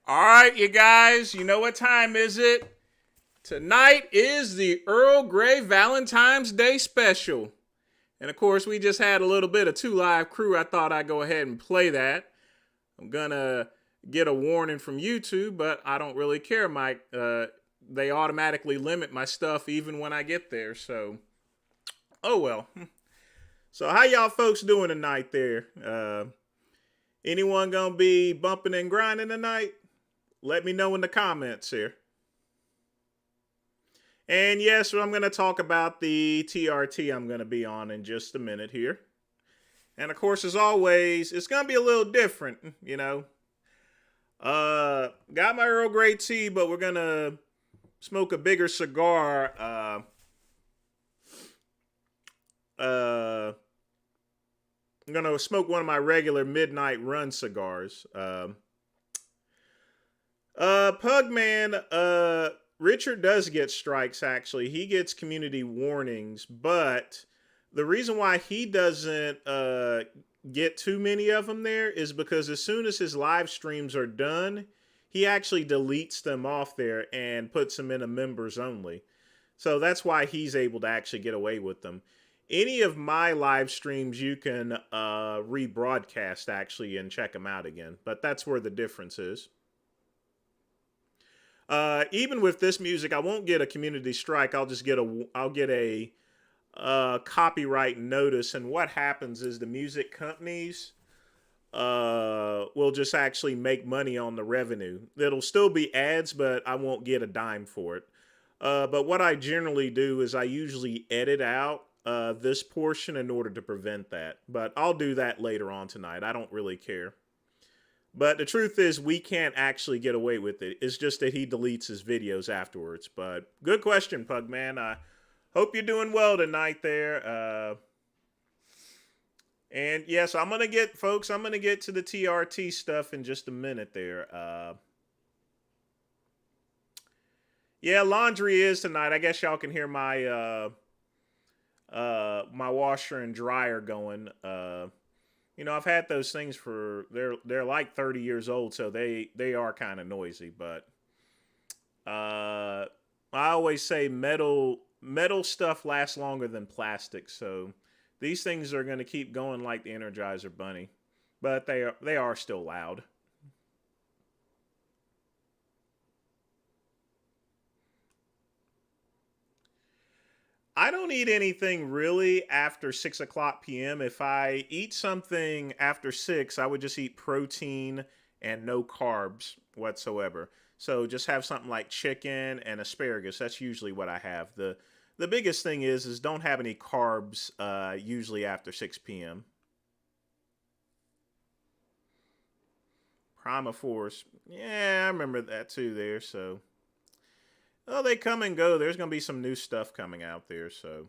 All right, you guys, you know what time is it? Tonight is the Earl Grey Valentine's Day special. And of course, we just had a little bit of Two Live Crew. I thought I'd go ahead and play that. I'm gonna get a warning from YouTube, but I don't really care, Mike. They automatically limit my stuff even when I get there, so oh well. So how y'all folks doing tonight there? Anyone gonna be bumping and grinding tonight? Let me know in the comments here. And yes, I'm going to talk about the TRT I'm going to be on in just a minute here. And of course, as always, it's going to be a little different, you know. Got my Earl Grey tea, but we're going to smoke a bigger cigar. I'm going to smoke one of my regular midnight run cigars. Pugman, Richard does get strikes, actually. He gets community warnings, but the reason why he doesn't get too many of them there is because as soon as his live streams are done, he actually deletes them off there and puts them in a members only. So that's why he's able to actually get away with them. Any of my live streams you can rebroadcast, actually, and check them out again. But that's where the difference is. Even with this music, I won't get a community strike. I'll get a copyright notice. And what happens is the music companies will just actually make money on the revenue. It'll still be ads, but I won't get a dime for it. But what I generally do is I usually edit out this portion in order to prevent that. But I'll do that later on tonight. I don't really care. But the truth is, we can't actually get away with it. It's just that he deletes his videos afterwards. But good question, Pugman. I hope you're doing well tonight there. And yes, I'm going to get to the TRT stuff in just a minute there. Yeah, laundry is tonight. I guess y'all can hear my my washer and dryer going. You know, I've had those things for they're like 30 years old, so they are kind of noisy. But I always say metal stuff lasts longer than plastic, so these things are going to keep going like the Energizer Bunny, but they are still loud. I don't eat anything really after 6 o'clock p.m. If I eat something after 6, I would just eat protein and no carbs whatsoever. So just have something like chicken and asparagus. That's usually what I have. The biggest thing is don't have any carbs usually after 6 p.m. Prima Force. Yeah, I remember that too there, so. Well, they come and go. There's going to be some new stuff coming out there, so.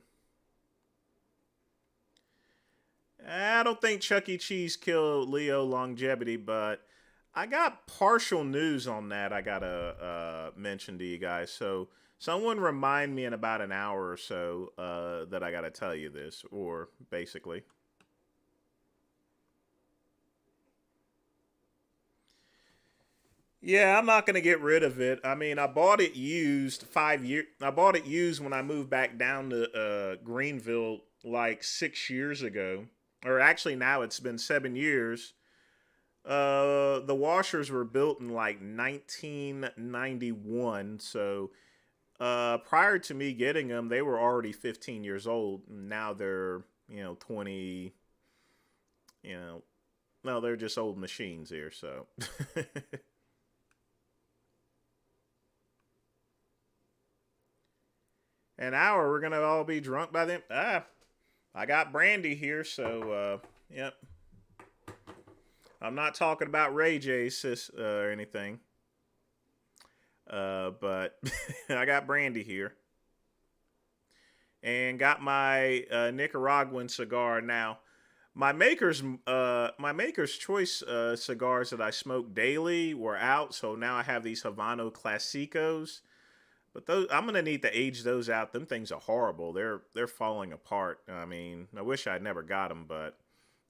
I don't think Chuck E. Cheese killed Leo longevity, but I got partial news on that I got to mention to you guys. So someone remind me in about an hour or so that I got to tell you this, or basically. Yeah, I'm not gonna get rid of it. I mean, I bought it used 5 years. I bought it used when I moved back down to Greenville like 6 years ago, or actually now it's been 7 years. The washers were built in like 1991, so prior to me getting them, they were already 15 years old. Now they're 20. No, they're just old machines here. So. An hour, we're gonna all be drunk by then. I got brandy here, so yep. I'm not talking about Ray J sis or anything, but I got brandy here, and got my Nicaraguan cigar now. My maker's choice cigars that I smoke daily were out, so now I have these Habano Clasicos. But those, I'm gonna need to age those out. Them things are horrible. They're falling apart. I mean, I wish I'd never got them, but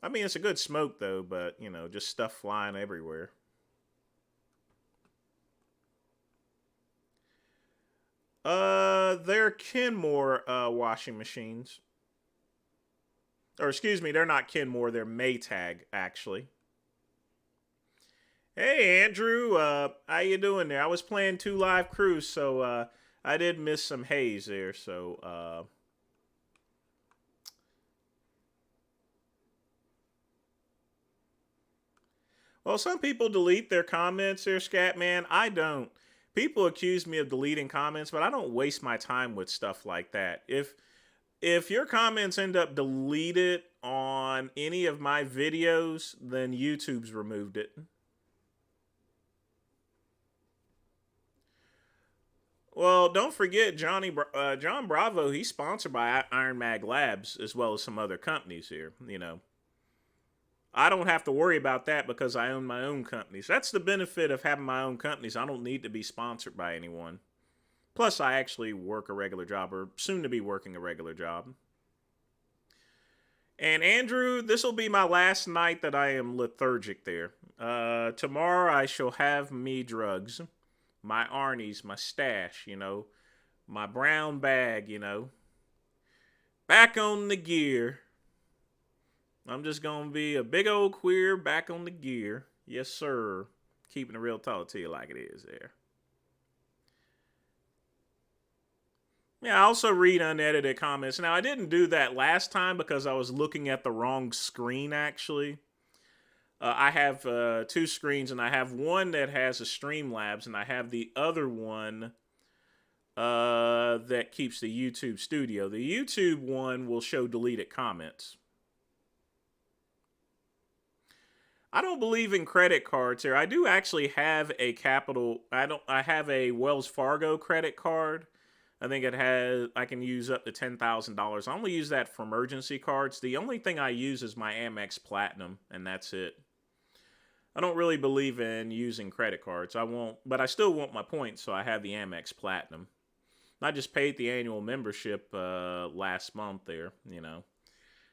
I mean, it's a good smoke though. But just stuff flying everywhere. They're Kenmore washing machines. Or excuse me, they're not Kenmore, they're Maytag, actually. Hey Andrew, how you doing there? I was playing 2 Live Crews, so I did miss some haze there, so well, some people delete their comments there, Scatman. I don't. People accuse me of deleting comments, but I don't waste my time with stuff like that. If your comments end up deleted on any of my videos, then YouTube's removed it. Well, don't forget John Bravo. He's sponsored by Iron Mag Labs as well as some other companies here. You know, I don't have to worry about that because I own my own companies. That's the benefit of having my own companies. I don't need to be sponsored by anyone. Plus, I actually work a regular job, or soon to be working a regular job. And Andrew, this will be my last night that I am lethargic there. Tomorrow I shall have me drugs, my Arnie's, my stash, you know, my brown bag, you know. Back on the gear. I'm just going to be a big old queer back on the gear. Yes, sir. Keeping it real tall to you like it is there. Yeah, I also read unedited comments. Now, I didn't do that last time because I was looking at the wrong screen, actually. I have 2 screens, and I have one that has a Streamlabs, and I have the other one that keeps the YouTube studio. The YouTube one will show deleted comments. I don't believe in credit cards here. I do actually have a I have a Wells Fargo credit card. I think I can use up to $10,000. I only use that for emergency cards. The only thing I use is my Amex Platinum, and that's it. I don't really believe in using credit cards. But I still want my points, so I have the Amex Platinum. I just paid the annual membership last month there, you know.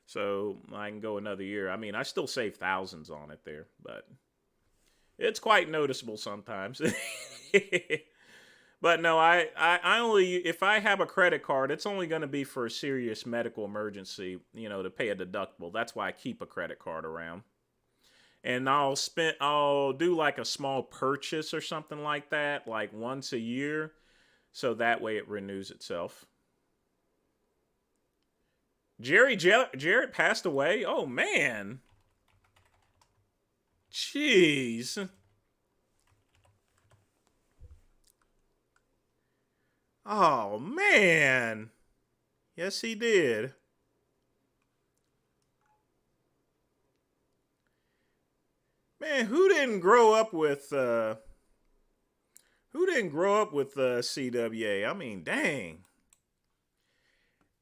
So I can go another year. I mean, I still save thousands on it there, but it's quite noticeable sometimes. But no, I only, if I have a credit card, it's only going to be for a serious medical emergency, you know, to pay a deductible. That's why I keep a credit card around. And I'll do like a small purchase or something like that, like once a year, so that way it renews itself. Jarrett passed away? Oh, man. Jeez. Oh, man. Yes, he did. Man, who didn't grow up with CWA? I mean, dang.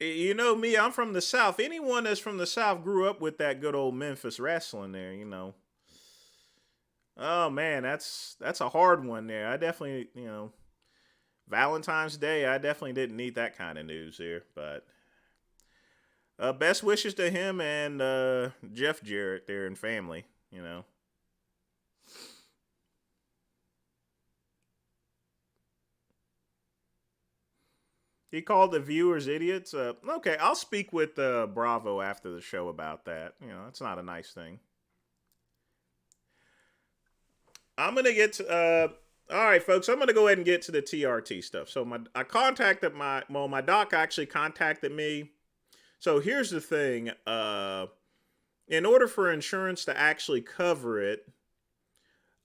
You know me, I'm from the South. Anyone that's from the South grew up with that good old Memphis wrestling there, you know. Oh man, that's a hard one there. I definitely, you know, Valentine's Day, I definitely didn't need that kind of news here, but best wishes to him and Jeff Jarrett there and family, you know. He called the viewers idiots. Okay, I'll speak with Bravo after the show about that. You know, it's not a nice thing. I'm gonna get to. All right, folks. I'm gonna go ahead and get to the TRT stuff. So I contacted my doc actually contacted me. So here's the thing. In order for insurance to actually cover it,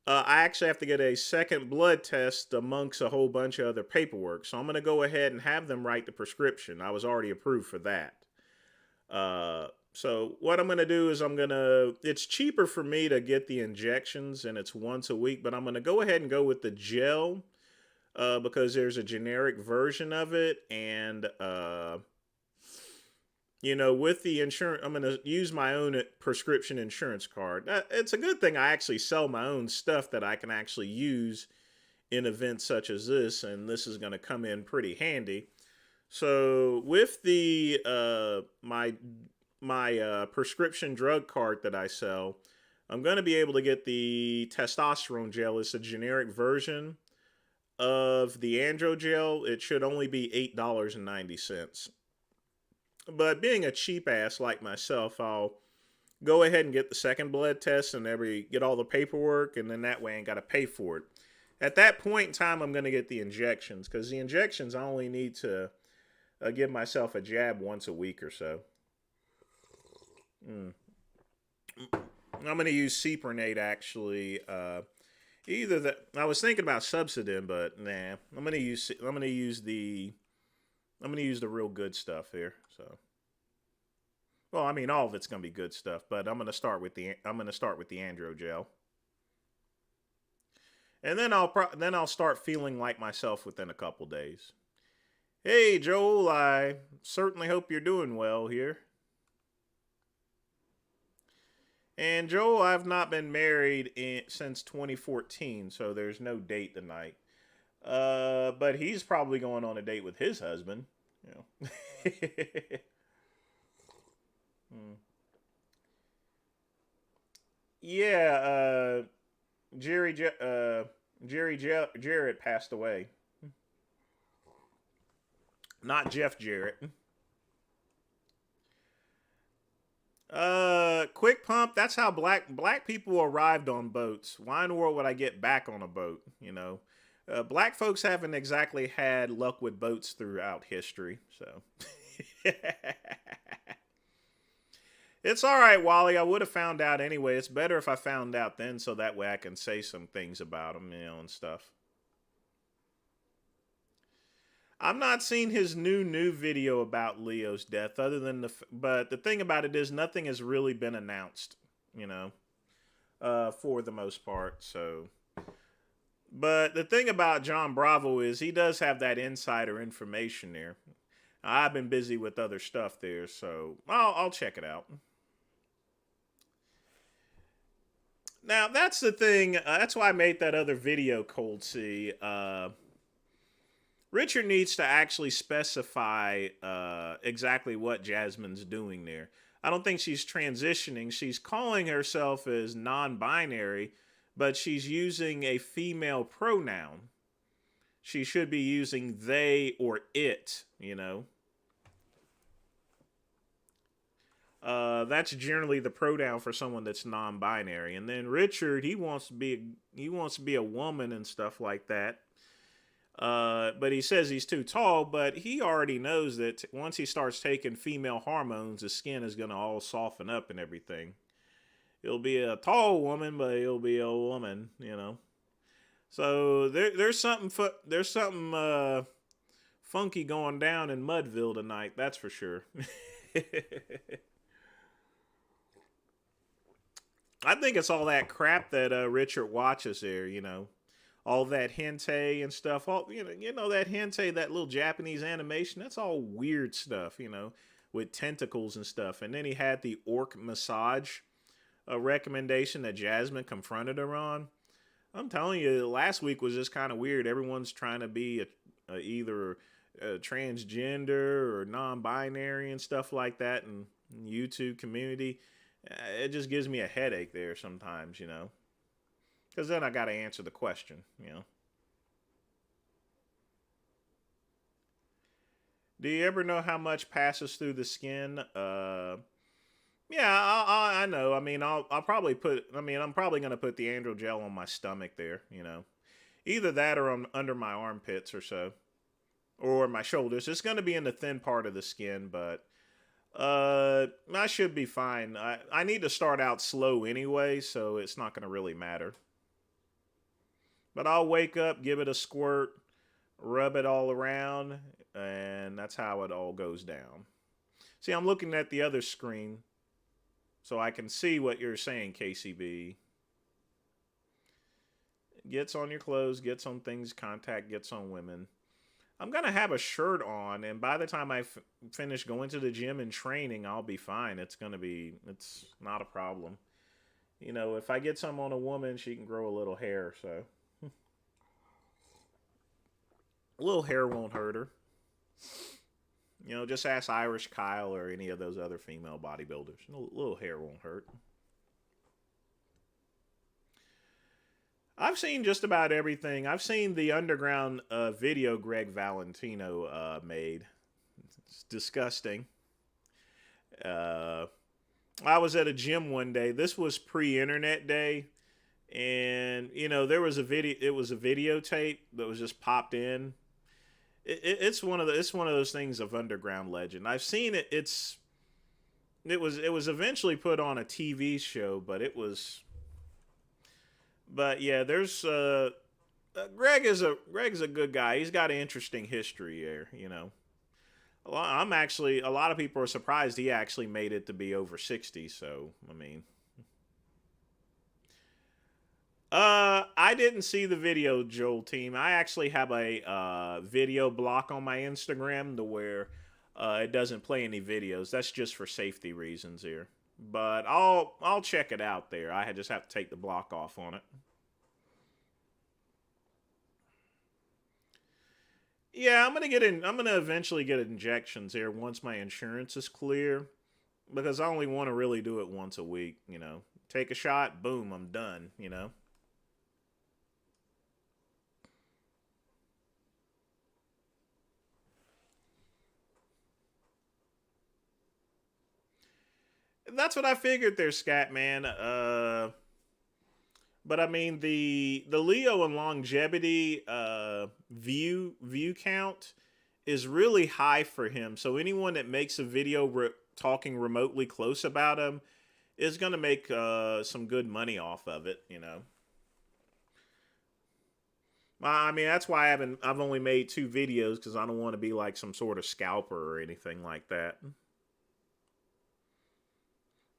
I actually have to get a second blood test amongst a whole bunch of other paperwork. So I'm going to go ahead and have them write the prescription. I was already approved for that. So what I'm going to do is it's cheaper for me to get the injections and it's once a week, but I'm going to go ahead and go with the gel because there's a generic version of it. And, you know, with the insurance, I'm going to use my own prescription insurance card. It's a good thing I actually sell my own stuff that I can actually use in events such as this, and this is going to come in pretty handy. So with the my prescription drug card that I sell, I'm going to be able to get the testosterone gel. It's a generic version. of the androgel, it should only be $8.90. But being a cheap ass like myself, I'll go ahead and get the second blood test and get all the paperwork, and then that way I ain't got to pay for it. At that point in time, I'm going to get the injections, because the injections I only need to give myself a jab once a week or so. I'm going to use Cypernate actually. Either that, I was thinking about Subsidin, but nah. I'm going to use the real good stuff here. So, well, I mean, all of it's going to be good stuff, but I'm going to start with the androgel. And then I'll start feeling like myself within a couple days. Hey Joel, I certainly hope you're doing well here. And Joel, I've not been married since 2014, so there's no date tonight. But he's probably going on a date with his husband. You know. Yeah, Jarrett passed away. Not Jeff Jarrett. Quick pump. That's how black people arrived on boats. Why in the world would I get back on a boat? You know, black folks haven't exactly had luck with boats throughout history. So, it's all right, Wally. I would have found out anyway. It's better if I found out then, so that way I can say some things about him, you know, and stuff. I'm not seeing his new video about Leo's death, other than but the thing about it is nothing has really been announced, you know, for the most part. So, but the thing about John Bravo is he does have that insider information there. I've been busy with other stuff there, so I'll check it out. Now that's the thing. That's why I made that other video, Cold Sea. Richard needs to actually specify exactly what Jasmine's doing there. I don't think she's transitioning. She's calling herself as non-binary, but she's using a female pronoun. She should be using they or it, you know. That's generally the pronoun for someone that's non-binary. And then Richard, he wants to be a woman and stuff like that. But he says he's too tall, but he already knows that once he starts taking female hormones, his skin is going to all soften up and everything. He'll be a tall woman, but he'll be a woman, you know. So there's something funky going down in Mudville tonight, that's for sure. I think it's all that crap that Richard watches there, you know. All that hentai and stuff, all you know that hentai, that little Japanese animation, that's all weird stuff, you know, with tentacles and stuff. And then he had the orc massage recommendation that Jasmine confronted her on. I'm telling you, last week was just kind of weird. Everyone's trying to be either transgender or non-binary and stuff like that in the YouTube community. It just gives me a headache there sometimes, you know. Because then I got to answer the question, you know. Do you ever know how much passes through the skin? Yeah, I know. I mean, I'm probably going to put the androgel on my stomach there, you know. Either that or under my armpits or so. Or my shoulders. It's going to be in the thin part of the skin, but I should be fine. I need to start out slow anyway, so it's not going to really matter. But I'll wake up, give it a squirt, rub it all around, and that's how it all goes down. See, I'm looking at the other screen, so I can see what you're saying, KCB. Gets on your clothes, gets on things, contact gets on women. I'm going to have a shirt on, and by the time I finish going to the gym and training, I'll be fine. It's not a problem. You know, if I get some on a woman, she can grow a little hair, so... A little hair won't hurt her. You know, just ask Irish Kyle or any of those other female bodybuilders. A little hair won't hurt. I've seen just about everything. I've seen the underground video Greg Valentino made. It's disgusting. Uh, I was at a gym one day. This was pre-internet day, and there was a video. It was a videotape that was just popped in. It's one of those things of underground legend. I've seen it. It was eventually put on a TV show, but it was. But yeah, there's Greg's a good guy. He's got an interesting history there. A lot of people are surprised he actually made it to be over 60. So I mean, I didn't see the video, Joel team. I actually have a video block on my Instagram to where it doesn't play any videos. That's just for safety reasons here. But I'll check it out there. I just have to take the block off on it. Yeah, I'm gonna get in. I'm gonna eventually get injections here once my insurance is clear, because I only want to really do it once a week. Take a shot, boom, I'm done. That's what I figured there, Scat Man. But I mean the Leo and longevity view count is really high for him. So anyone that makes a video talking remotely close about him is gonna make some good money off of it. I mean that's why I've only made 2 videos, because I don't want to be like some sort of scalper or anything like that.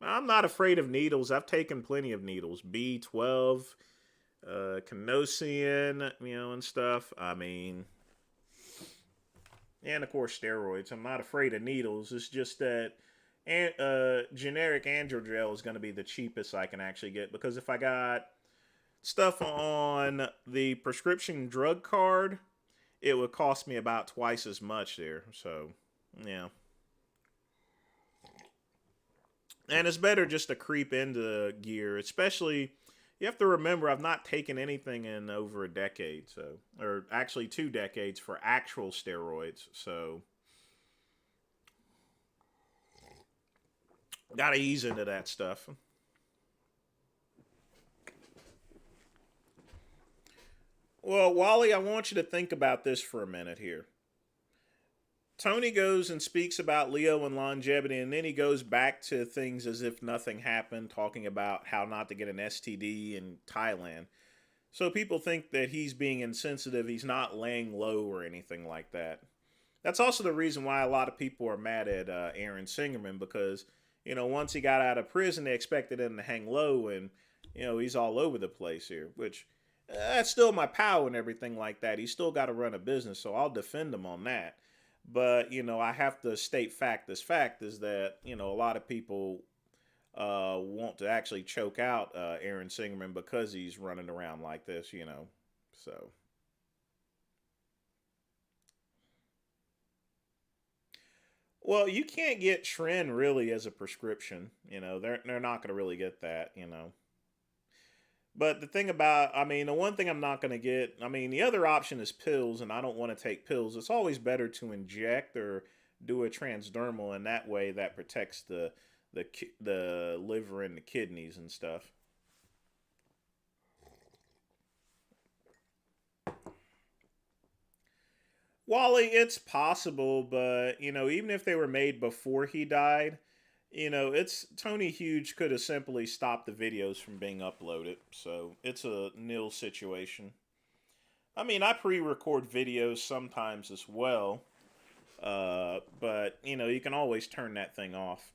I'm not afraid of needles. I've taken plenty of needles. B12, Canosian, and stuff. I mean, and of course steroids. I'm not afraid of needles. It's just that generic androgel is going to be the cheapest I can actually get, because if I got stuff on the prescription drug card, it would cost me about twice as much there. So, yeah. And it's better just to creep into gear, especially you have to remember I've not taken anything in over a decade, so or actually 2 decades for actual steroids, so gotta ease into that stuff. Well, Wally, I want you to think about this for a minute here. Tony goes and speaks about Leo and longevity, and then he goes back to things as if nothing happened, talking about how not to get an STD in Thailand. So people think that he's being insensitive, he's not laying low or anything like that. That's also the reason why a lot of people are mad at Aaron Singerman, because, once he got out of prison, they expected him to hang low, and, he's all over the place here, which that's still my pal and everything like that. He's still got to run a business, so I'll defend him on that. But, I have to state fact. This fact is that, a lot of people want to actually choke out Aaron Singerman because he's running around like this. So, well, you can't get Tren really as a prescription. They're not going to really get that. But the thing about, I mean, the one thing I'm not going to get, I mean, the other option is pills, and I don't want to take pills. It's always better to inject or do a transdermal, and that way that protects the liver and the kidneys and stuff. Wally, it's possible, but even if they were made before he died, it's Tony Huge could have simply stopped the videos from being uploaded. So it's a nil situation. I mean, I pre-record videos sometimes as well, but you can always turn that thing off.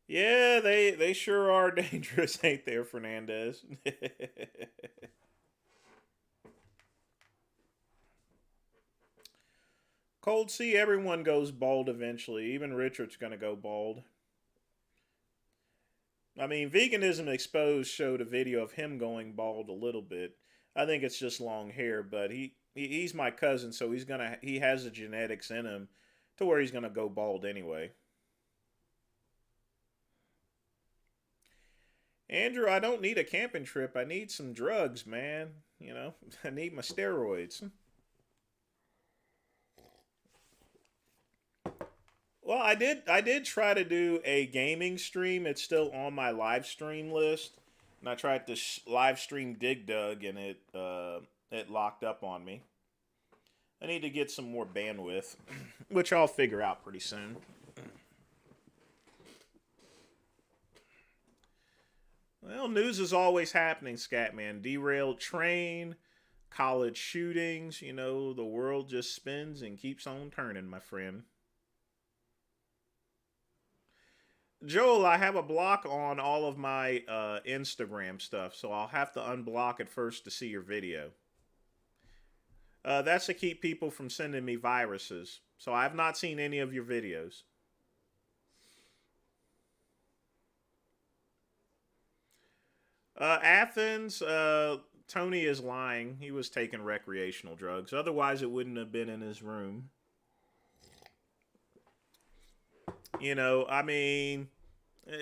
Yeah, they sure are dangerous, ain't they, Fernandez? Cold Sea, everyone goes bald eventually. Even Richard's gonna go bald. I mean, Veganism Exposed showed a video of him going bald a little bit. I think it's just long hair, but he's my cousin, so he has the genetics in him to where he's gonna go bald anyway. Andrew, I don't need a camping trip. I need some drugs, man. You know, I need my steroids. Well, I did try to do a gaming stream. It's still on my live stream list, and I tried to live stream Dig Dug, and it locked up on me. I need to get some more bandwidth, which I'll figure out pretty soon. Well, news is always happening, Scatman. Derailed train, college shootings. You know, the world just spins and keeps on turning, my friend. Joel, I have a block on all of my Instagram stuff, so I'll have to unblock it first to see your video. That's to keep people from sending me viruses. So I have not seen any of your videos. Athens, Tony is lying. He was taking recreational drugs. Otherwise, it wouldn't have been in his room. You know, I mean,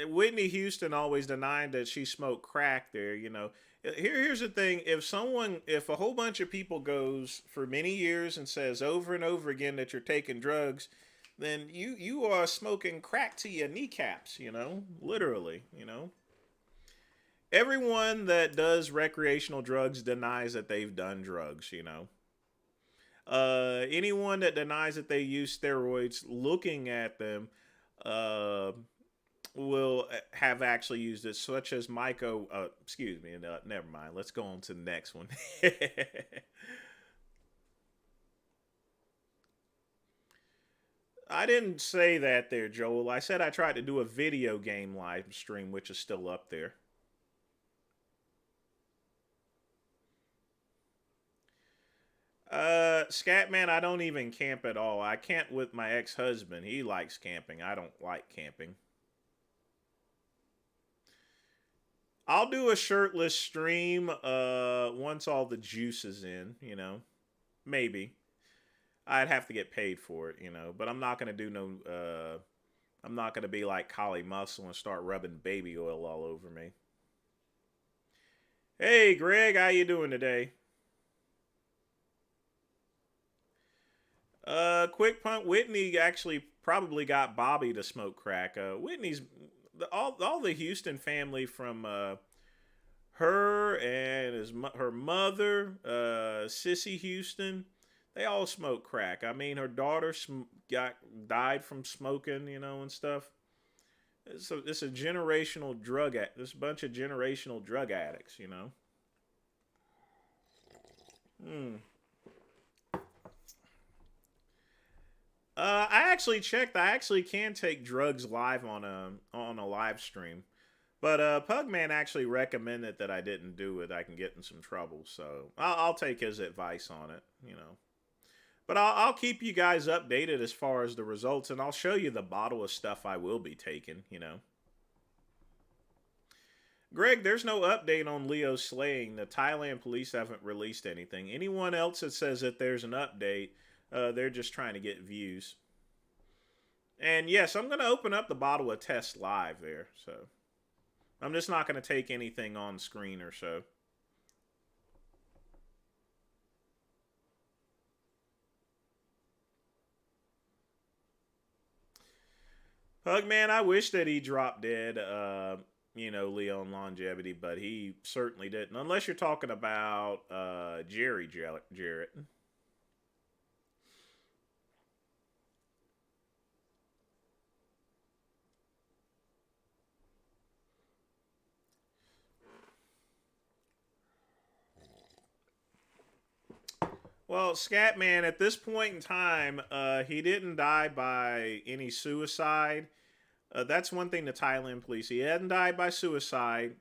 Whitney Houston always denied that she smoked crack there. You know, here's the thing: if a whole bunch of people goes for many years and says over and over again that you're taking drugs, then you are smoking crack to your kneecaps. You know, literally. You know, everyone that does recreational drugs denies that they've done drugs. You know. Anyone that denies that they use steroids, looking at them, uh, will have actually used it, such as Myco. Excuse me, never mind. Let's go on to the next one. I didn't say that there, Joel. I said I tried to do a video game live stream, which is still up there. Scatman, I don't even camp at all. I camp with my ex-husband. He likes camping. I don't like camping. I'll do a shirtless stream once all the juice is in, you know. Maybe. I'd have to get paid for it, you know, but I'm not going to do no I'm not going to be like Collie Muscle and start rubbing baby oil all over me. Hey, Greg, how you doing today? Quick punt. Whitney actually probably got Bobby to smoke crack. Whitney's all the Houston family from her and her mother, Sissy Houston. They all smoke crack. I mean, her daughter died from smoking, you know, and stuff. It's a generational drug. This bunch of generational drug addicts, you know. Hmm. I actually checked. I actually can take drugs live on a live stream, but Pugman actually recommended that I didn't do it. I can get in some trouble, so I'll take his advice on it. You know, but I'll keep you guys updated as far as the results, and I'll show you the bottle of stuff I will be taking. You know, Greg, there's no update on Leo's slaying. The Thailand police haven't released anything. Anyone else that says that there's an update, they're just trying to get views. And yes, I'm going to open up the bottle of test live there. So I'm just not going to take anything on screen or so. Hugman, I wish that he dropped dead, you know, Leon Longevity, but he certainly didn't. Unless you're talking about Jerry Jarrett. Well, Scatman, at this point in time, he didn't die by any suicide. That's one thing the Thailand police. He hadn't died by suicide.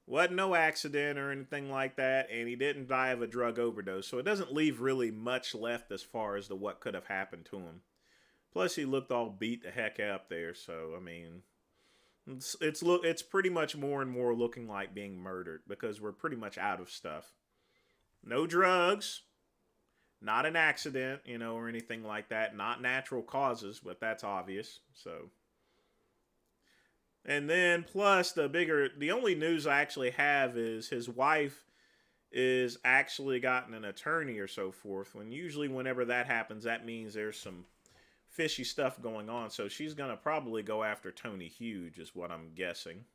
Wasn't no accident or anything like that, and he didn't die of a drug overdose. So it doesn't leave really much left as far as to what could have happened to him. Plus, he looked all beat the heck up there. So I mean, it's pretty much more and more looking like being murdered because we're pretty much out of stuff. No drugs, not an accident, you know, or anything like that. Not natural causes, but that's obvious. So And then plus the only news I actually have is his wife is actually gotten an attorney or so forth. When usually whenever that happens, that means there's some fishy stuff going on. So she's gonna probably go after Tony Huge, is what I'm guessing.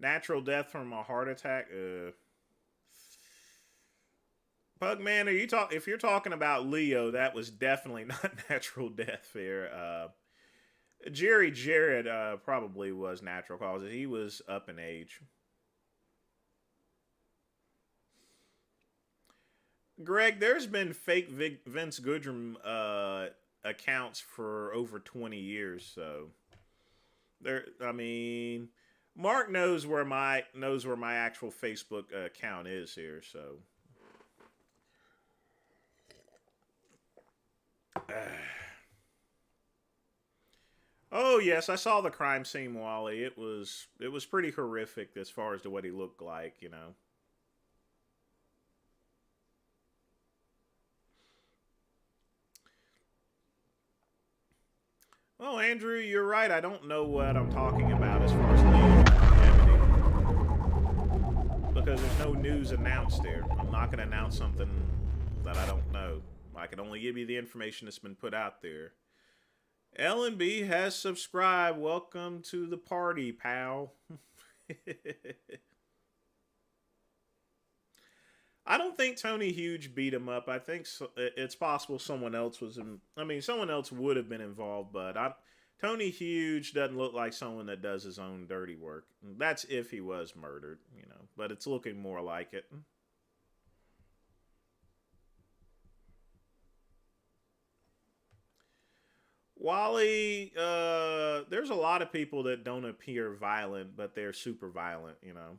Natural death from a heart attack. Pugman, are you talk? If you're talking about Leo, that was definitely not natural death there. Jerry Jarrett probably was natural causes. He was up in age. Greg, there's been fake Vince Goodrum accounts for over 20 years. So there, I mean, Mark knows where my actual Facebook account is here. So. Oh yes, I saw the crime scene, Wally. It was pretty horrific as far as to what he looked like, you know. Well, Andrew, you're right. I don't know what I'm talking about as far as longevity because there's no news announced there. I'm not going to announce something that I don't know. I can only give you the information that's been put out there. L&B has subscribed. Welcome to the party, pal. I don't think Tony Huge beat him up. I think it's possible someone else was. I mean, someone else would have been involved, but Tony Huge doesn't look like someone that does his own dirty work. That's if he was murdered, you know. But it's looking more like it. Wally, there's a lot of people that don't appear violent, but they're super violent, you know.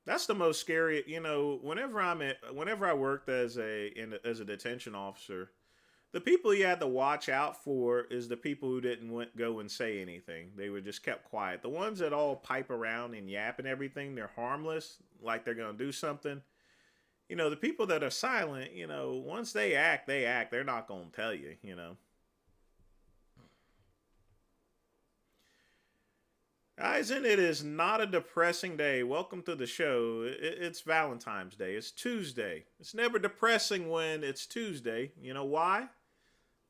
That's the most scary, you know. Whenever I worked as a detention officer, the people you had to watch out for is the people who didn't go and say anything. They were just kept quiet. The ones that all pipe around and yap and everything, they're harmless, like they're gonna do something. You know, the people that are silent, you know, once they act, they act. They're not gonna tell you, you know. Eisen, it is not a depressing day. Welcome to the show. It's Valentine's Day. It's Tuesday. It's never depressing when it's Tuesday. You know why?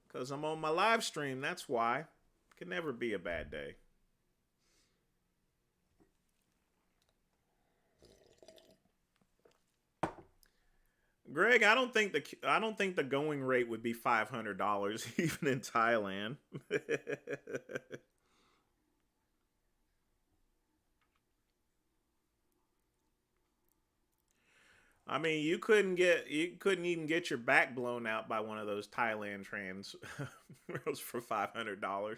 Because I'm on my live stream. That's why. It can never be a bad day. Greg, I don't think the going rate would be $500 even in Thailand. I mean, you couldn't even get your back blown out by one of those Thailand trans rails for $500.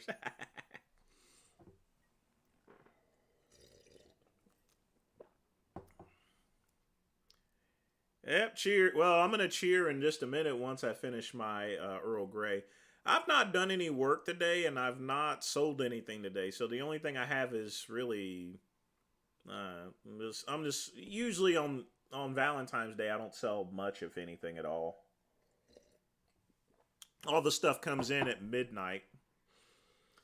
Yep, cheer. Well, I'm gonna cheer in just a minute once I finish my Earl Grey. I've not done any work today, and I've not sold anything today. So the only thing I have is really, I'm just usually on Valentine's Day. I don't sell much, if anything, at all. All the stuff comes in at midnight.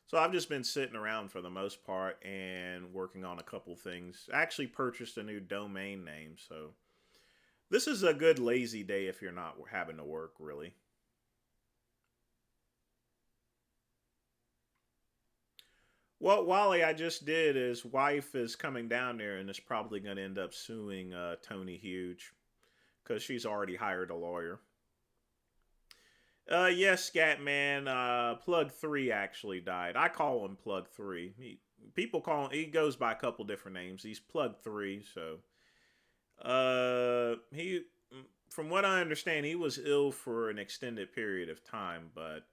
So I've just been sitting around for the most part and working on a couple things. I actually purchased a new domain name, so this is a good lazy day if you're not having to work, really. What Wally I just did, his wife is coming down there and is probably going to end up suing Tony Huge because she's already hired a lawyer. Yes, Scatman. Plug 3 actually died. I call him Plug 3. People call him, he goes by a couple different names. He's Plug 3, so. He, from what I understand, he was ill for an extended period of time, but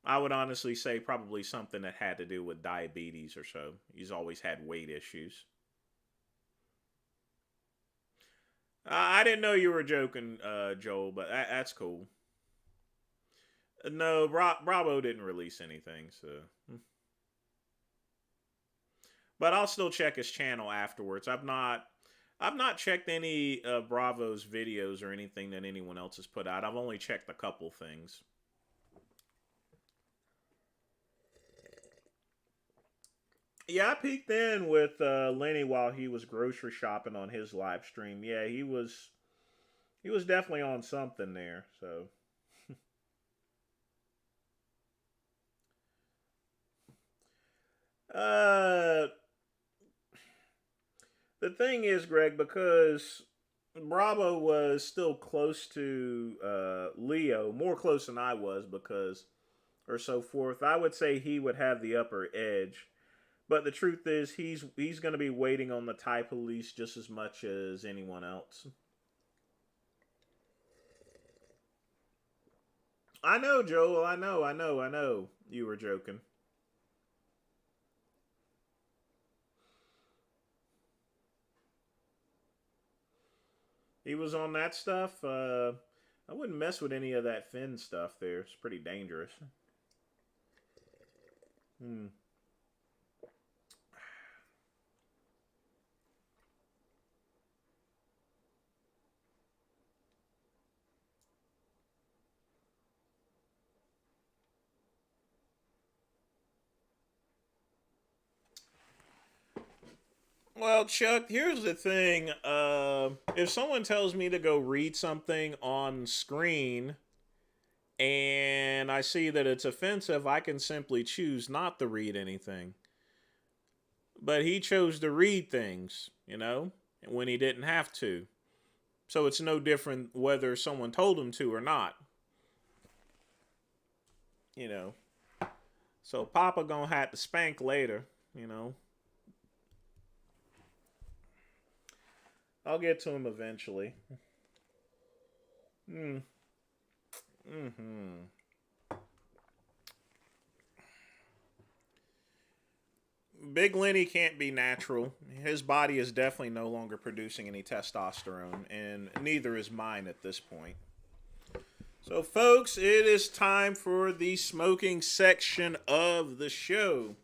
I would honestly say probably something that had to do with diabetes or so. He's always had weight issues. I didn't know you were joking, Joel, but that's cool. No, Bravo didn't release anything, so. But I'll still check his channel afterwards. I've not checked any Bravo's videos or anything that anyone else has put out. I've only checked a couple things. Yeah, I peeked in with Lenny while he was grocery shopping on his live stream. Yeah, he was definitely on something there. So, uh, the thing is, Greg, because Bravo was still close to Leo, more close than I was, because or so forth. I would say he would have the upper edge. But the truth is, he's going to be waiting on the Thai police just as much as anyone else. I know, Joel. I know. You were joking. He was on that stuff. I wouldn't mess with any of that Finn stuff there. It's pretty dangerous. Hmm. Well, Chuck, here's the thing. If someone tells me to go read something on screen and I see that it's offensive, I can simply choose not to read anything. But he chose to read things, when he didn't have to. So it's no different whether someone told him to or not, you know. So Papa gonna have to spank later. I'll get to him eventually. Mm. Hmm. Big Lenny can't be natural. His body is definitely no longer producing any testosterone, and neither is mine at this point. So, folks, it is time for the smoking section of the show.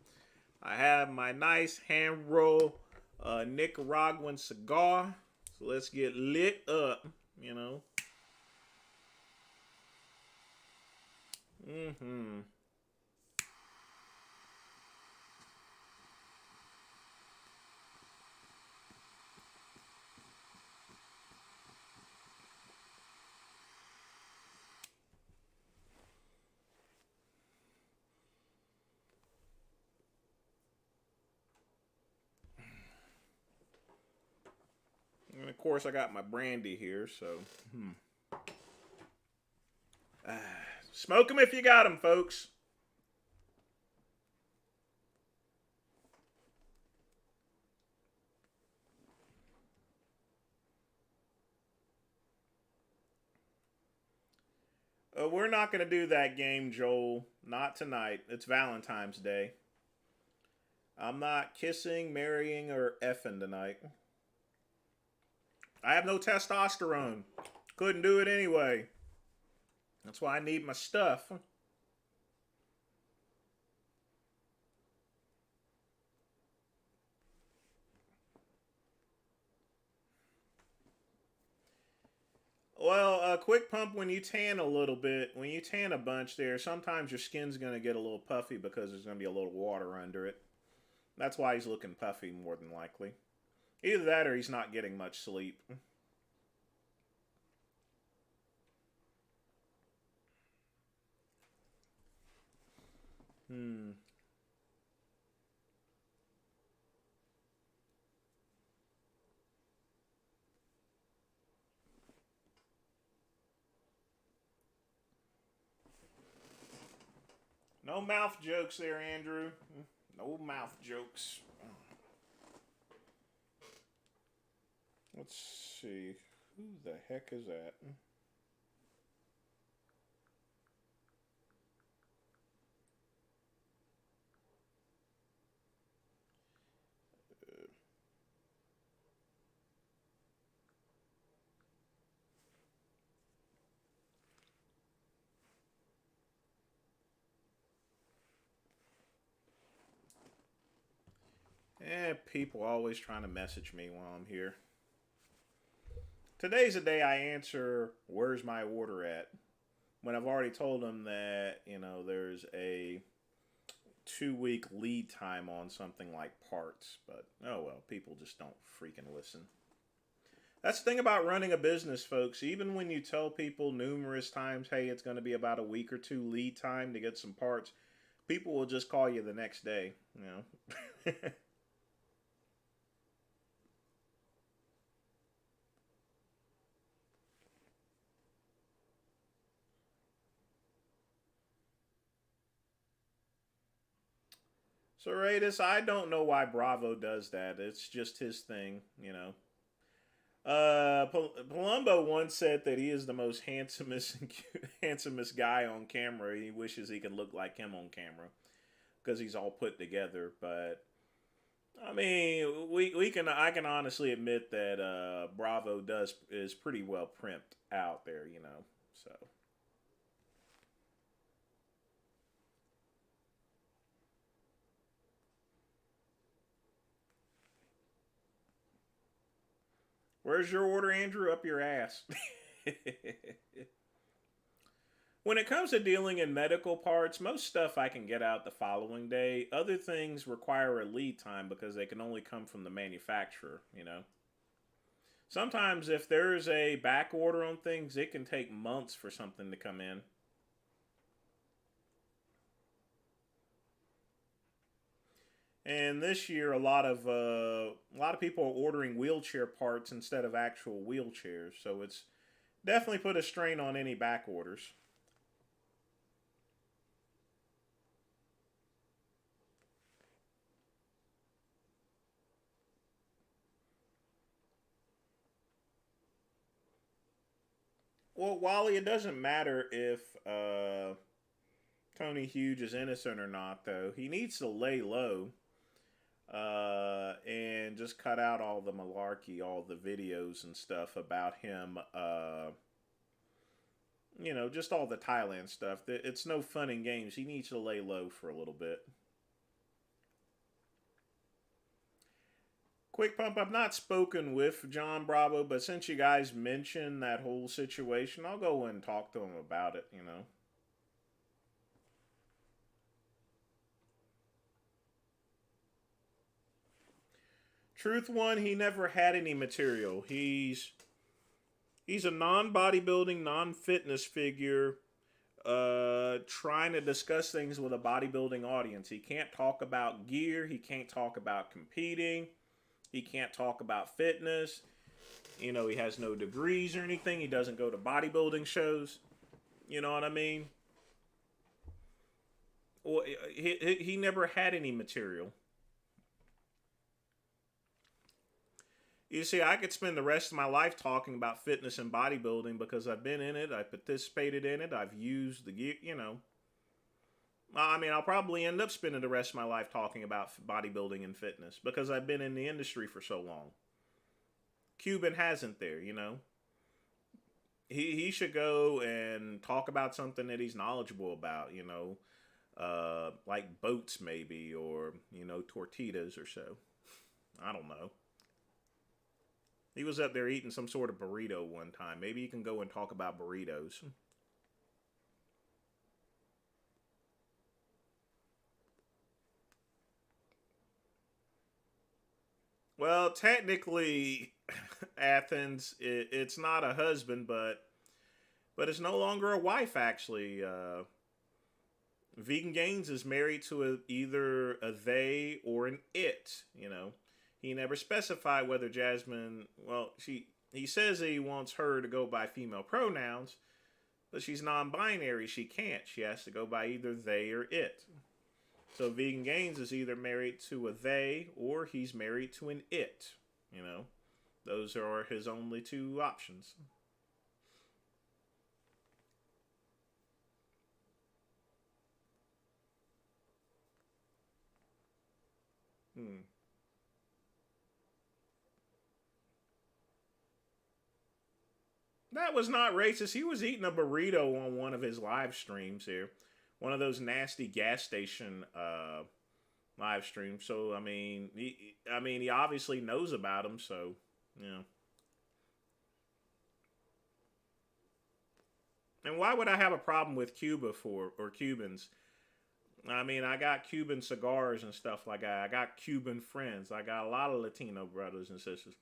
I have my nice hand roll Nicaraguan cigar. So let's get lit up. Mm-hmm. And of course, I got my brandy here, so. Ah, smoke them if you got them, folks. We're not going to do that game, Joel. Not tonight. It's Valentine's Day. I'm not kissing, marrying, or effing tonight. I have no testosterone. Couldn't do it anyway. That's why I need my stuff. Well, a quick pump when you tan a little bit. When you tan a bunch there, sometimes your skin's going to get a little puffy because there's going to be a little water under it. That's why he's looking puffy more than likely. Either that or he's not getting much sleep. Hmm. No mouth jokes there, Andrew. No mouth jokes. Let's see. Who the heck is that? People always trying to message me while I'm here. Today's the day I answer, "Where's my order at?" When I've already told them that there's a 2 week lead time on something like parts. But oh well, people just don't freaking listen. That's the thing about running a business, folks. Even when you tell people numerous times, hey, it's going to be about a week or two lead time to get some parts, people will just call you the next day, So, Raidus, I don't know why Bravo does that. It's just his thing. Palumbo once said that he is the most handsomest handsomest guy on camera. He wishes he could look like him on camera because he's all put together. But I mean, I can honestly admit that Bravo is pretty well primped out there. So where's your order, Andrew? Up your ass. When it comes to dealing in medical parts, most stuff I can get out the following day. Other things require a lead time because they can only come from the manufacturer. Sometimes if there's a back order on things, it can take months for something to come in. And this year, a lot of people are ordering wheelchair parts instead of actual wheelchairs, so it's definitely put a strain on any back orders. Well, Wally, it doesn't matter if Tony Hughes is innocent or not, though. He needs to lay low and just cut out all the malarkey, all the videos and stuff about him. Just all the Thailand stuff. It's no fun and games. He needs to lay low for a little bit. Quick pump, I've not spoken with John Bravo, but since you guys mentioned that whole situation, I'll go and talk to him about it. Truth one, he never had any material. He's a non-bodybuilding, non-fitness figure trying to discuss things with a bodybuilding audience. He can't talk about gear, he can't talk about competing, he can't talk about fitness. He has no degrees or anything. He doesn't go to bodybuilding shows. You know what I mean? Well, he never had any material. You see, I could spend the rest of my life talking about fitness and bodybuilding because I've been in it, I've participated in it, I've used the gear. I mean, I'll probably end up spending the rest of my life talking about bodybuilding and fitness because I've been in the industry for so long. Cuban hasn't there. He should go and talk about something that he's knowledgeable about, like boats maybe, or, tortillas or so. I don't know. He was up there eating some sort of burrito one time. Maybe you can go and talk about burritos. Well, technically, Athens, it's not a husband, but it's no longer a wife. Actually, Vegan Gaines is married to either a they or an it. He never specified whether Jasmine. Well, he says he wants her to go by female pronouns, but she's non-binary. She can't. She has to go by either they or it. So Vegan Gaines is either married to a they or he's married to an it. You know, those are his only two options. Hmm. That was not racist. He was eating a burrito on one of his live streams here. One of those nasty gas station live streams. So I mean, he obviously knows about him. So yeah. And why would I have a problem with Cuba or Cubans? I mean, I got Cuban cigars and stuff like that. I got Cuban friends. I got a lot of Latino brothers and sisters.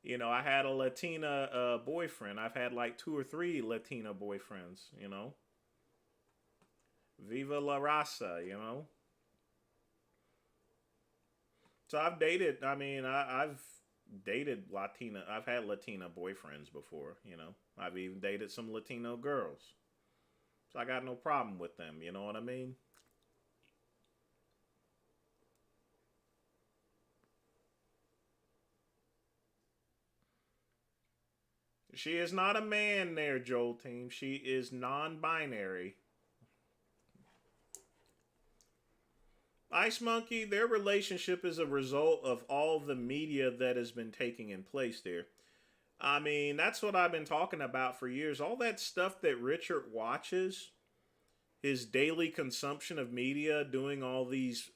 You know, I had a Latina boyfriend. I've had like 2 or 3 Latina boyfriends. You know, Viva la raza. You know, so I've dated. I mean, I've dated Latina. I've had Latina boyfriends before. You know, I've even dated some Latino girls. So I got no problem with them. You know what I mean? She is not a man there, Joel Team. She is non binary. Ice Monkey, their relationship is a result of all the media that has been taking in place there. I mean, that's what I've been talking about for years. All that stuff that Richard watches, his daily consumption of media, doing all these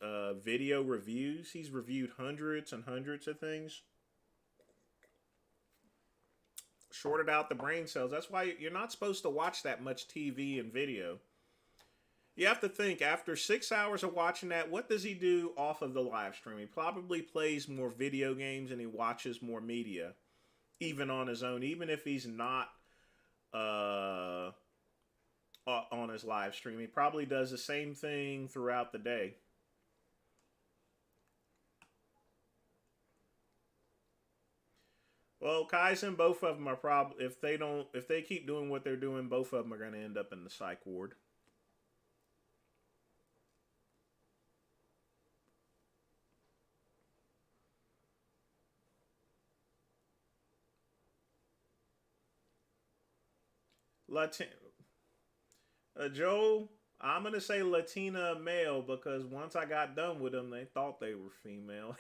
video reviews, he's reviewed hundreds and hundreds of things. Shorted out the brain cells. That's why you're not supposed to watch that much TV and video. You have to think, after 6 hours of watching that, what does he do off of the live stream? He probably plays more video games and he watches more media, even on his own, even if he's not on his live stream. He probably does the same thing throughout the day. Well, Kaizen, both of them are probably, if they keep doing what they're doing, both of them are going to end up in the psych ward. Latin, Joe, I'm gonna say Latina male because once I got done with them, they thought they were female.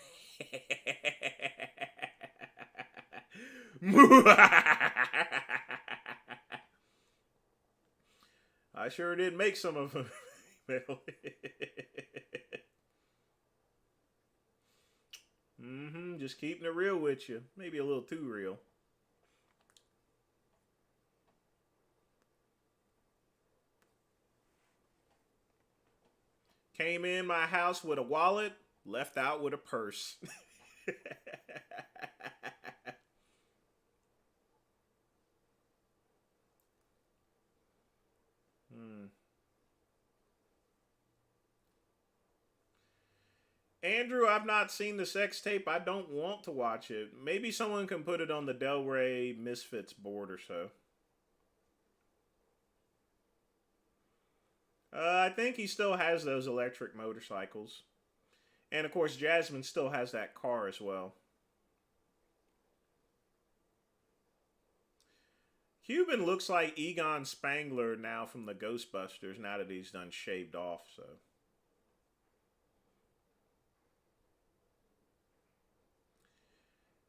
I sure did make some of them female. Just keeping it real with you. Maybe a little too real. Came in my house with a wallet, left out with a purse. hmm. Andrew, I've not seen the sex tape. I don't want to watch it. Maybe someone can put it on the Del Rey Misfits board or so. I think he still has those electric motorcycles. And of course, Jasmine still has that car as well. Cuban looks like Egon Spangler now from the Ghostbusters, now that he's done shaved off, so.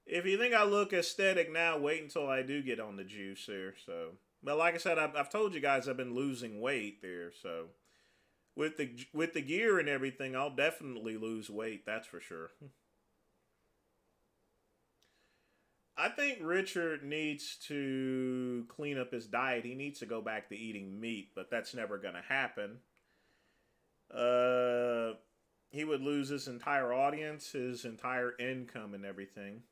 If you think I look aesthetic now, wait until I do get on the juice here, so. But like I said, I've told you guys I've been losing weight there, so. With the gear and everything, I'll definitely lose weight, that's for sure. I think Richard needs to clean up his diet. He needs to go back to eating meat, but that's never going to happen. Uh, he would lose his entire audience, his entire income, and everything.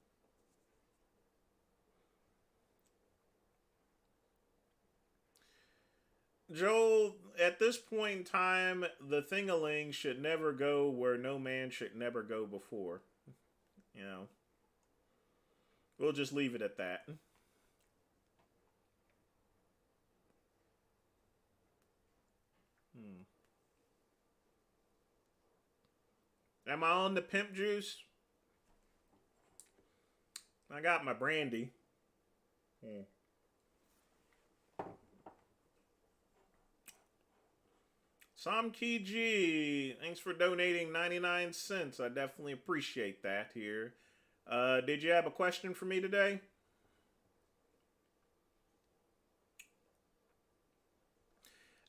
Joel, at this point in time, the thing-a-ling should never go where no man should never go before. You know, we'll just leave it at that. Hmm. Am I on the pimp juice? I got my brandy. Hmm. Sam G, thanks for donating 99 cents. I definitely appreciate that here. Did you have a question for me today?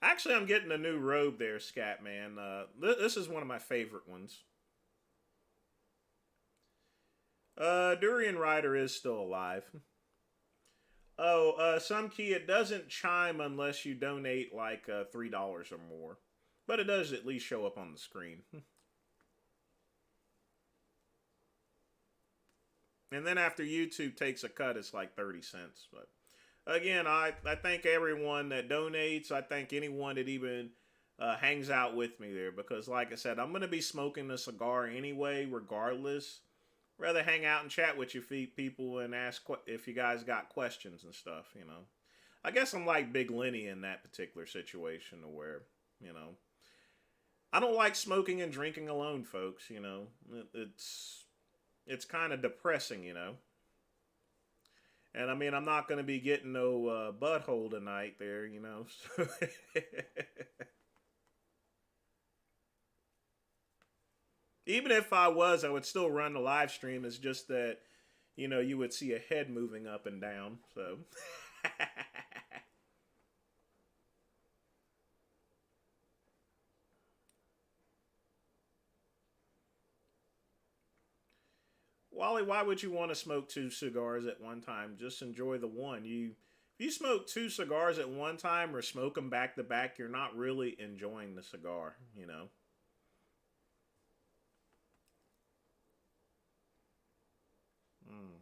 Actually, I'm getting a new robe there, Scatman. This is one of my favorite ones. Durian Rider is still alive. Oh, some key, it doesn't chime unless you donate like $3 or more. But it does at least show up on the screen. And then after YouTube takes a cut, it's like 30 cents. But again, I thank everyone that donates. I thank anyone that even hangs out with me there because, like I said, I'm going to be smoking a cigar anyway, regardless. Rather hang out and chat with you people and ask if you guys got questions and stuff, you know. I guess I'm like Big Lenny in that particular situation where, you know, I don't like smoking and drinking alone, folks, you know. It's kind of depressing, you know. And I mean, I'm not going to be getting no butthole tonight there, you know. Even if I was, I would still run the live stream. It's just that, you know, you would see a head moving up and down. So. Wally, why would you want to smoke two cigars at one time? Just enjoy the one. If you smoke two cigars at one time or smoke them back to back, you're not really enjoying the cigar, you know. Mm.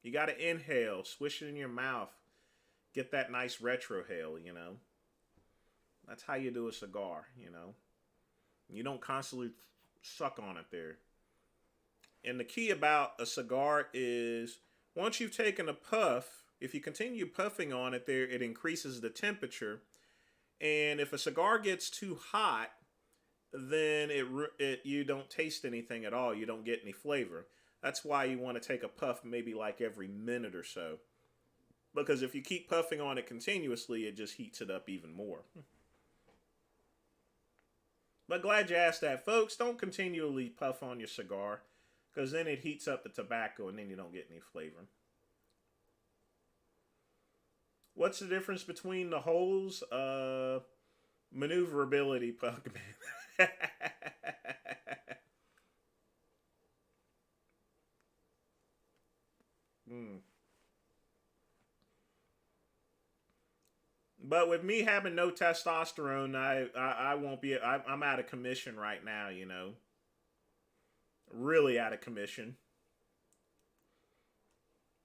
You got to inhale, swish it in your mouth, get that nice retrohale, you know. That's how you do a cigar, you know. You don't constantly suck on it there. And the key about a cigar is once you've taken a puff, if you continue puffing on it there, it increases the temperature. And if a cigar gets too hot, then you don't taste anything at all. You don't get any flavor. That's why you want to take a puff maybe like every minute or so. Because if you keep puffing on it continuously, it just heats it up even more. But glad you asked that, folks. Don't continually puff on your cigar, because then it heats up the tobacco and then you don't get any flavor. What's the difference between the holes? Maneuverability, Pugman. mm. But with me having no testosterone, I won't be. I'm out of commission right now. You know, really out of commission,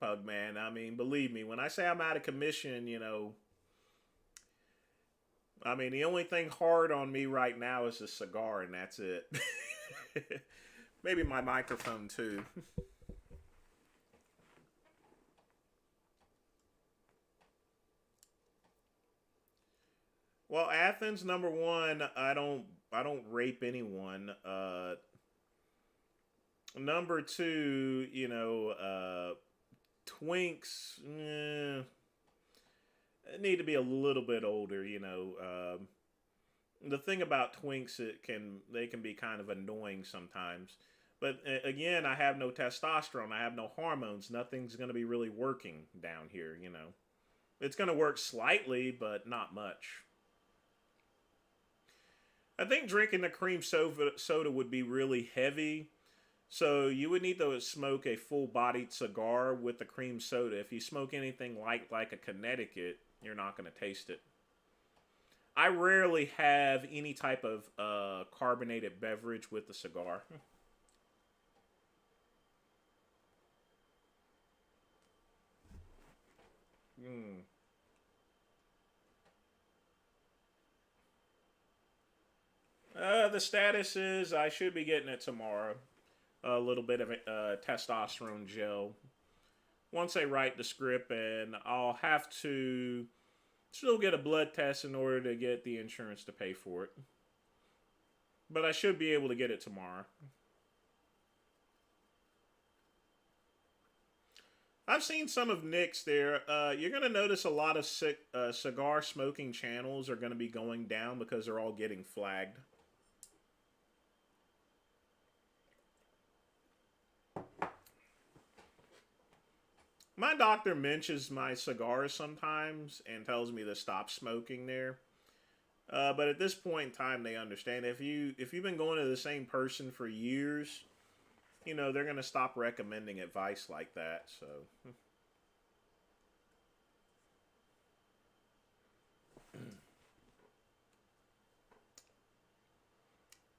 Pugman. I mean, believe me, when I say I'm out of commission, you know, I mean the only thing hard on me right now is a cigar, and that's it. Maybe my microphone too. Well, Athens number one. I don't rape anyone. Number two, you know, twinks need to be a little bit older. You know, the thing about twinks, they can be kind of annoying sometimes. But again, I have no testosterone. I have no hormones. Nothing's going to be really working down here. You know, it's going to work slightly, but not much. I think drinking the cream soda would be really heavy. So you would need to smoke a full-bodied cigar with the cream soda. If you smoke anything like a Connecticut, you're not going to taste it. I rarely have any type of carbonated beverage with the cigar. mm. The status is I should be getting it tomorrow. A little bit of testosterone gel. Once they write the script, and I'll have to still get a blood test in order to get the insurance to pay for it. But I should be able to get it tomorrow. I've seen some of Nick's there. You're going to notice a lot of cigar smoking channels are going to be going down because they're all getting flagged. My doctor mentions my cigars sometimes and tells me to stop smoking there. But at this point in time, they understand if you've been going to the same person for years, you know, they're going to stop recommending advice like that. So,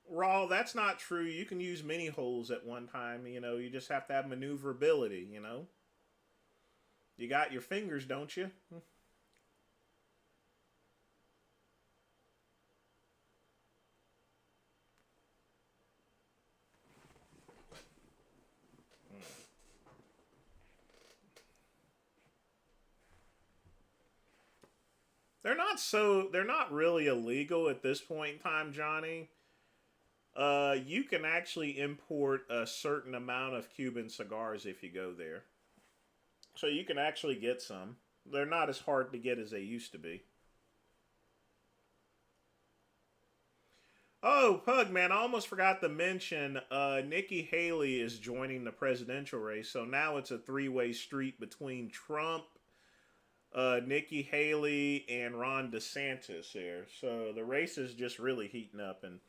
Raw, that's not true. You can use many holes at one time. You know, you just have to have maneuverability. You know, you got your fingers, don't you? They're not really illegal at this point in time, Johnny. You can actually import a certain amount of Cuban cigars if you go there. So you can actually get some. They're not as hard to get as they used to be. Oh, Pug, man, I almost forgot to mention Nikki Haley is joining the presidential race. So now it's a three-way street between Trump, Nikki Haley, and Ron DeSantis here. So the race is just really heating up. And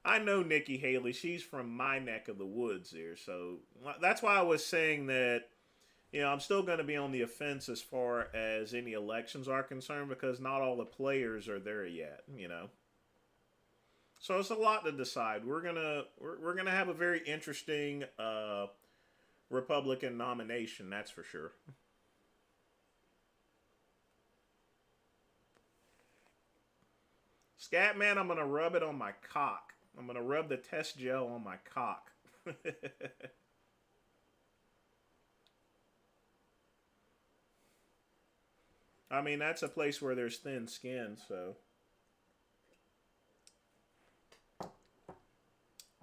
I know Nikki Haley. She's from my neck of the woods here. So that's why I was saying that, you know, I'm still going to be on the offense as far as any elections are concerned because not all the players are there yet, you know. So it's a lot to decide. We're gonna have a very interesting Republican nomination, that's for sure. Scatman, I'm gonna rub it on my cock. I'm gonna rub the test gel on my cock. I mean, that's a place where there's thin skin, so.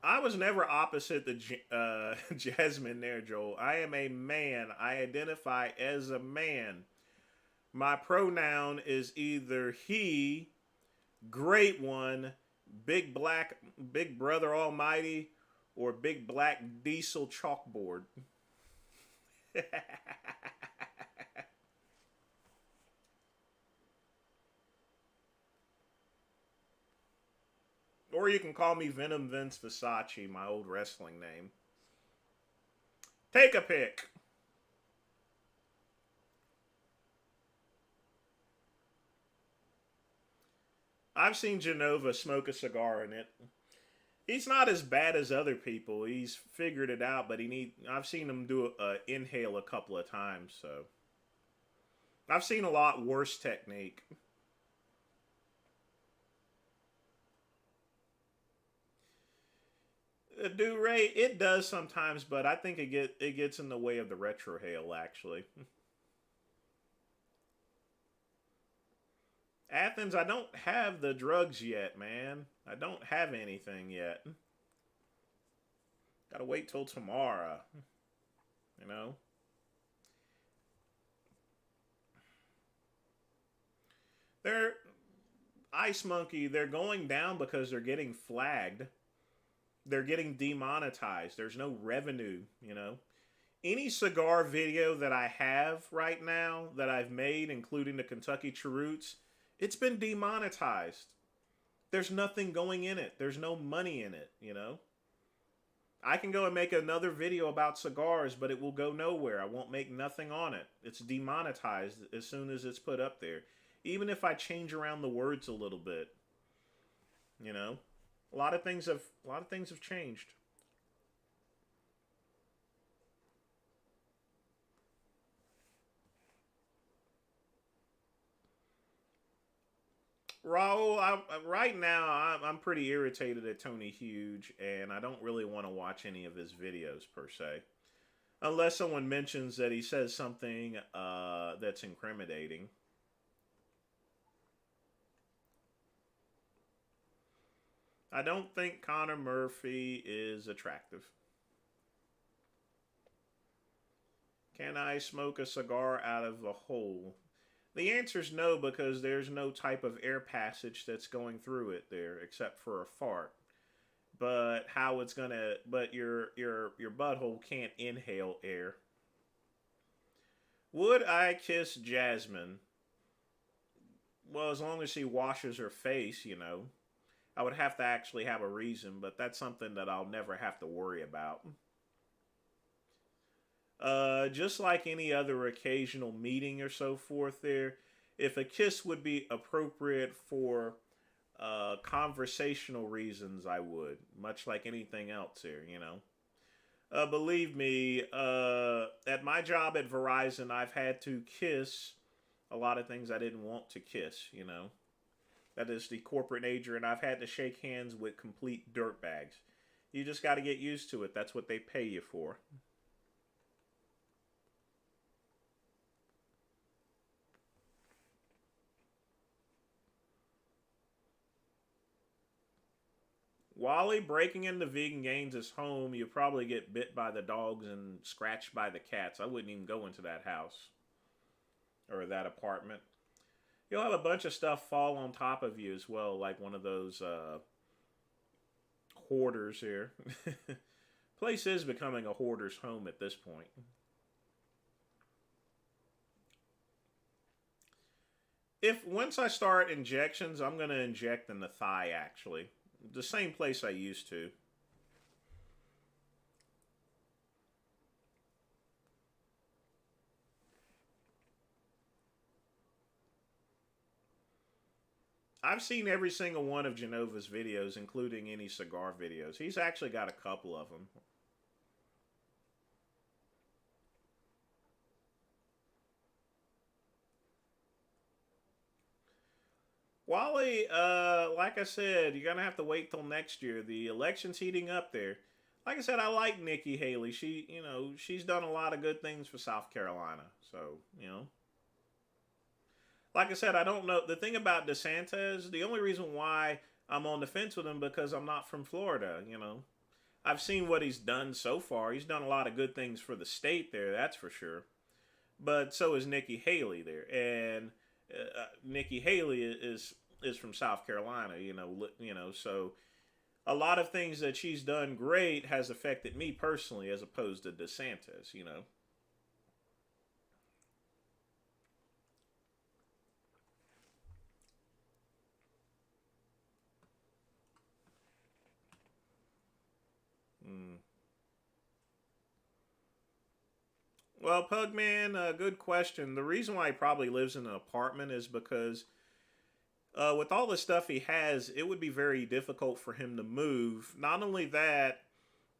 I was never opposite the Jasmine there, Joel. I am a man. I identify as a man. My pronoun is either he, great one, big black, big brother almighty, or big black diesel chalkboard. Or you can call me Venom Vince Versace, my old wrestling name. Take a pick. I've seen Genova smoke a cigar in it. He's not as bad as other people. He's figured it out, but I've seen him do a inhale a couple of times. So I've seen a lot worse technique. Do Ray, it does sometimes, but I think it gets in the way of the retrohale actually. Athens, I don't have the drugs yet, man. I don't have anything yet. Gotta wait till tomorrow. You know? They're Ice Monkey, they're going down because they're getting flagged. They're getting demonetized. There's no revenue, you know? Any cigar video that I have right now that I've made, including the Kentucky Cheroots, it's been demonetized. There's nothing going in it. There's no money in it, you know? I can go and make another video about cigars, but it will go nowhere. I won't make nothing on it. It's demonetized as soon as it's put up there. Even if I change around the words a little bit, you know? A lot of things have changed. Raul, right now I'm pretty irritated at Tony Huge, and I don't really want to watch any of his videos per se, unless someone mentions that he says something that's incriminating. I don't think Connor Murphy is attractive. Can I smoke a cigar out of a hole? The answer is no, because there's no type of air passage that's going through it there except for a fart. But how it's gonna? But your butthole can't inhale air. Would I kiss Jasmine? Well, as long as she washes her face, you know. I would have to actually have a reason, but that's something that I'll never have to worry about. Just like any other occasional meeting or so forth, there, if a kiss would be appropriate for conversational reasons, I would, much like anything else here, you know. Believe me, at my job at Verizon, I've had to kiss a lot of things I didn't want to kiss, you know. That is the corporate nature, and I've had to shake hands with complete dirtbags. You just got to get used to it. That's what they pay you for. Wally, breaking into Vegan Gaines' home, you probably get bit by the dogs and scratched by the cats. I wouldn't even go into that house or that apartment. You'll have a bunch of stuff fall on top of you as well, like one of those hoarders here. Place is becoming a hoarder's home at this point. If once I start injections, I'm gonna inject in the thigh actually. The same place I used to. I've seen every single one of Genova's videos, including any cigar videos. He's actually got a couple of them. Wally, like I said, you're gonna have to wait till next year. The election's heating up there. Like I said, I like Nikki Haley. She, you know, she's done a lot of good things for South Carolina. So, you know, like I said, I don't know. The thing about DeSantis, the only reason why I'm on the fence with him because I'm not from Florida. You know, I've seen what he's done so far. He's done a lot of good things for the state there. That's for sure. But so is Nikki Haley there, and Nikki Haley is from South Carolina. So a lot of things that she's done great has affected me personally, as opposed to DeSantis. You know. Mm. Well, Pugman, good question. The reason why he probably lives in an apartment is because with all the stuff he has, it would be very difficult for him to move. Not only that,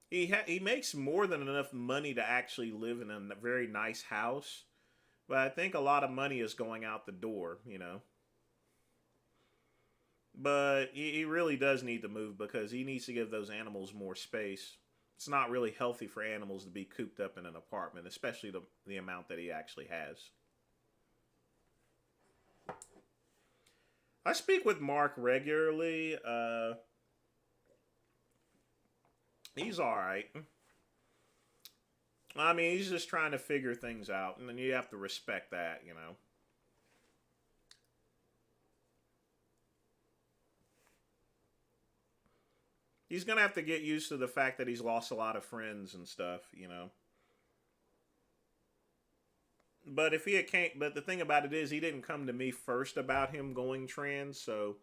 he makes more than enough money to actually live in a very nice house, but I think a lot of money is going out the door. You know, but he really does need to move because he needs to give those animals more space. It's not really healthy for animals to be cooped up in an apartment, especially the amount that he actually has. I speak with Mark regularly. He's all right. I mean, he's just trying to figure things out, and then you have to respect that, you know. He's gonna have to get used to the fact that he's lost a lot of friends and stuff, you know. But if he had came, but the thing about it is, he didn't come to me first about him going trans, so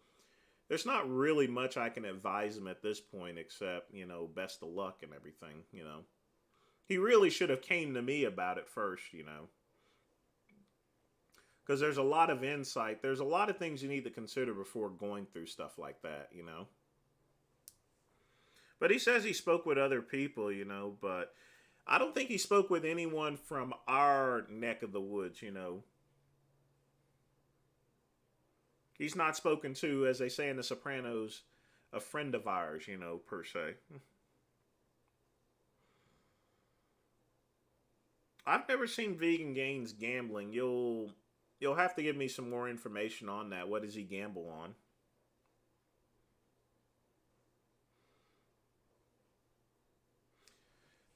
there's not really much I can advise him at this point, except best of luck and everything, you know. He really should have came to me about it first, you know, because there's a lot of insight. There's a lot of things you need to consider before going through stuff like that, you know. But he says he spoke with other people, you know, but I don't think he spoke with anyone from our neck of the woods, you know. He's not spoken to, as they say in The Sopranos, a friend of ours, you know, per se. I've never seen Vegan Gaines gambling. You'll have to give me some more information on that. What does he gamble on?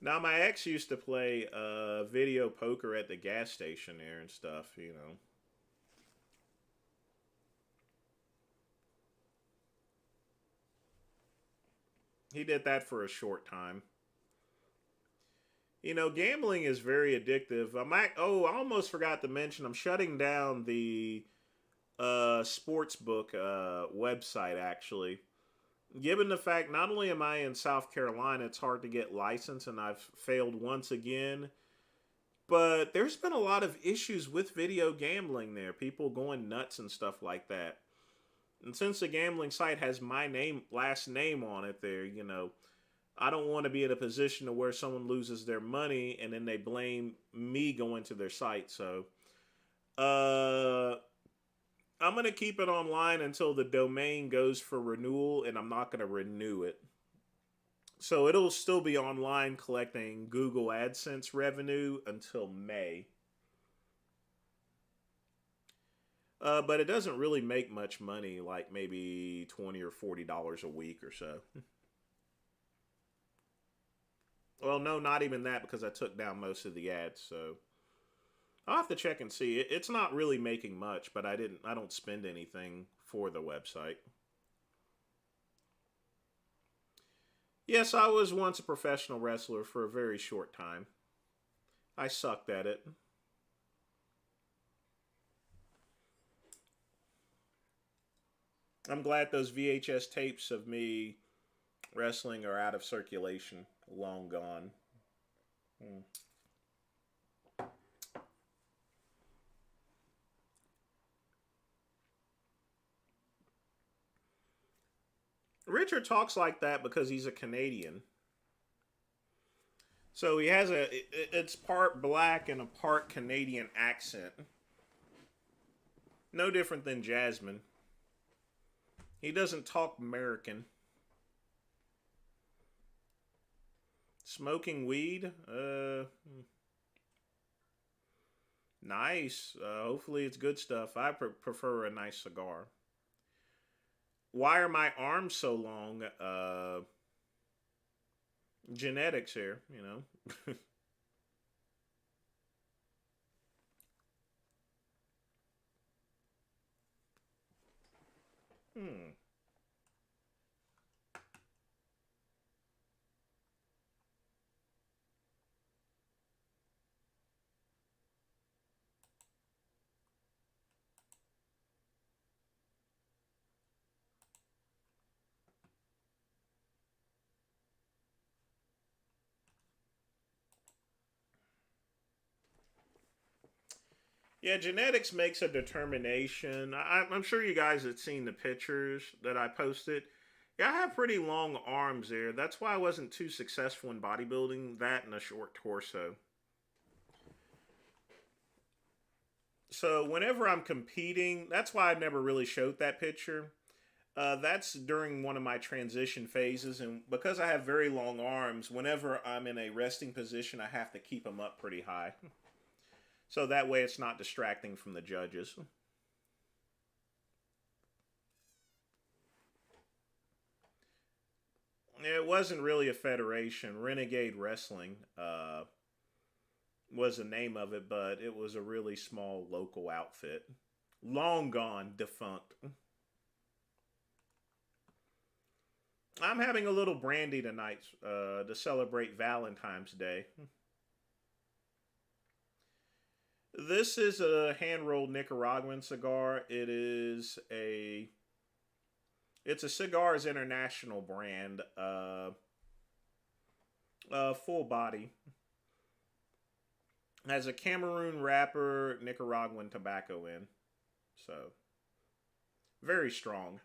Now my ex used to play video poker at the gas station there and stuff, you know. He did that for a short time. You know, gambling is very addictive. I almost forgot to mention I'm shutting down the sports book website actually. Given the fact not only am I in South Carolina, it's hard to get licensed and I've failed once again. But there's been a lot of issues with video gambling there. People going nuts and stuff like that. And since the gambling site has my last name on it, there, I don't want to be in a position to where someone loses their money and then they blame me going to their site. So, uh, I'm gonna keep it online until the domain goes for renewal, and I'm not gonna renew it. So it'll still be online collecting Google AdSense revenue until May. But it doesn't really make much money, like maybe $20 or $40 a week or so. Well, no, not even that because I took down most of the ads. So I'll have to check and see. It's not really making much, but I don't spend anything for the website. Yes, I was once a professional wrestler for a very short time. I sucked at it. I'm glad those VHS tapes of me wrestling are out of circulation, long gone. Hmm. Richard talks like that because he's a Canadian. So he has it's part black and a part Canadian accent. No different than Jasmine. He doesn't talk American. Smoking weed? Nice. Hopefully it's good stuff. I prefer a nice cigar. Why are my arms so long? Genetics here. Hmm. Yeah, genetics makes a determination. I'm sure you guys have seen the pictures that I posted. Yeah, I have pretty long arms there. That's why I wasn't too successful in bodybuilding, that and a short torso. So whenever I'm competing, that's why I never really showed that picture. That's during one of my transition phases, and because I have very long arms, whenever I'm in a resting position, I have to keep them up pretty high. So that way it's not distracting from the judges. It wasn't really a federation. Renegade Wrestling was the name of it, but it was a really small local outfit. Long gone, defunct. I'm having a little brandy tonight to celebrate Valentine's Day. This is a hand rolled Nicaraguan cigar. It's a Cigars International brand. Full body. Has a Cameroon wrapper, Nicaraguan tobacco in. So very strong.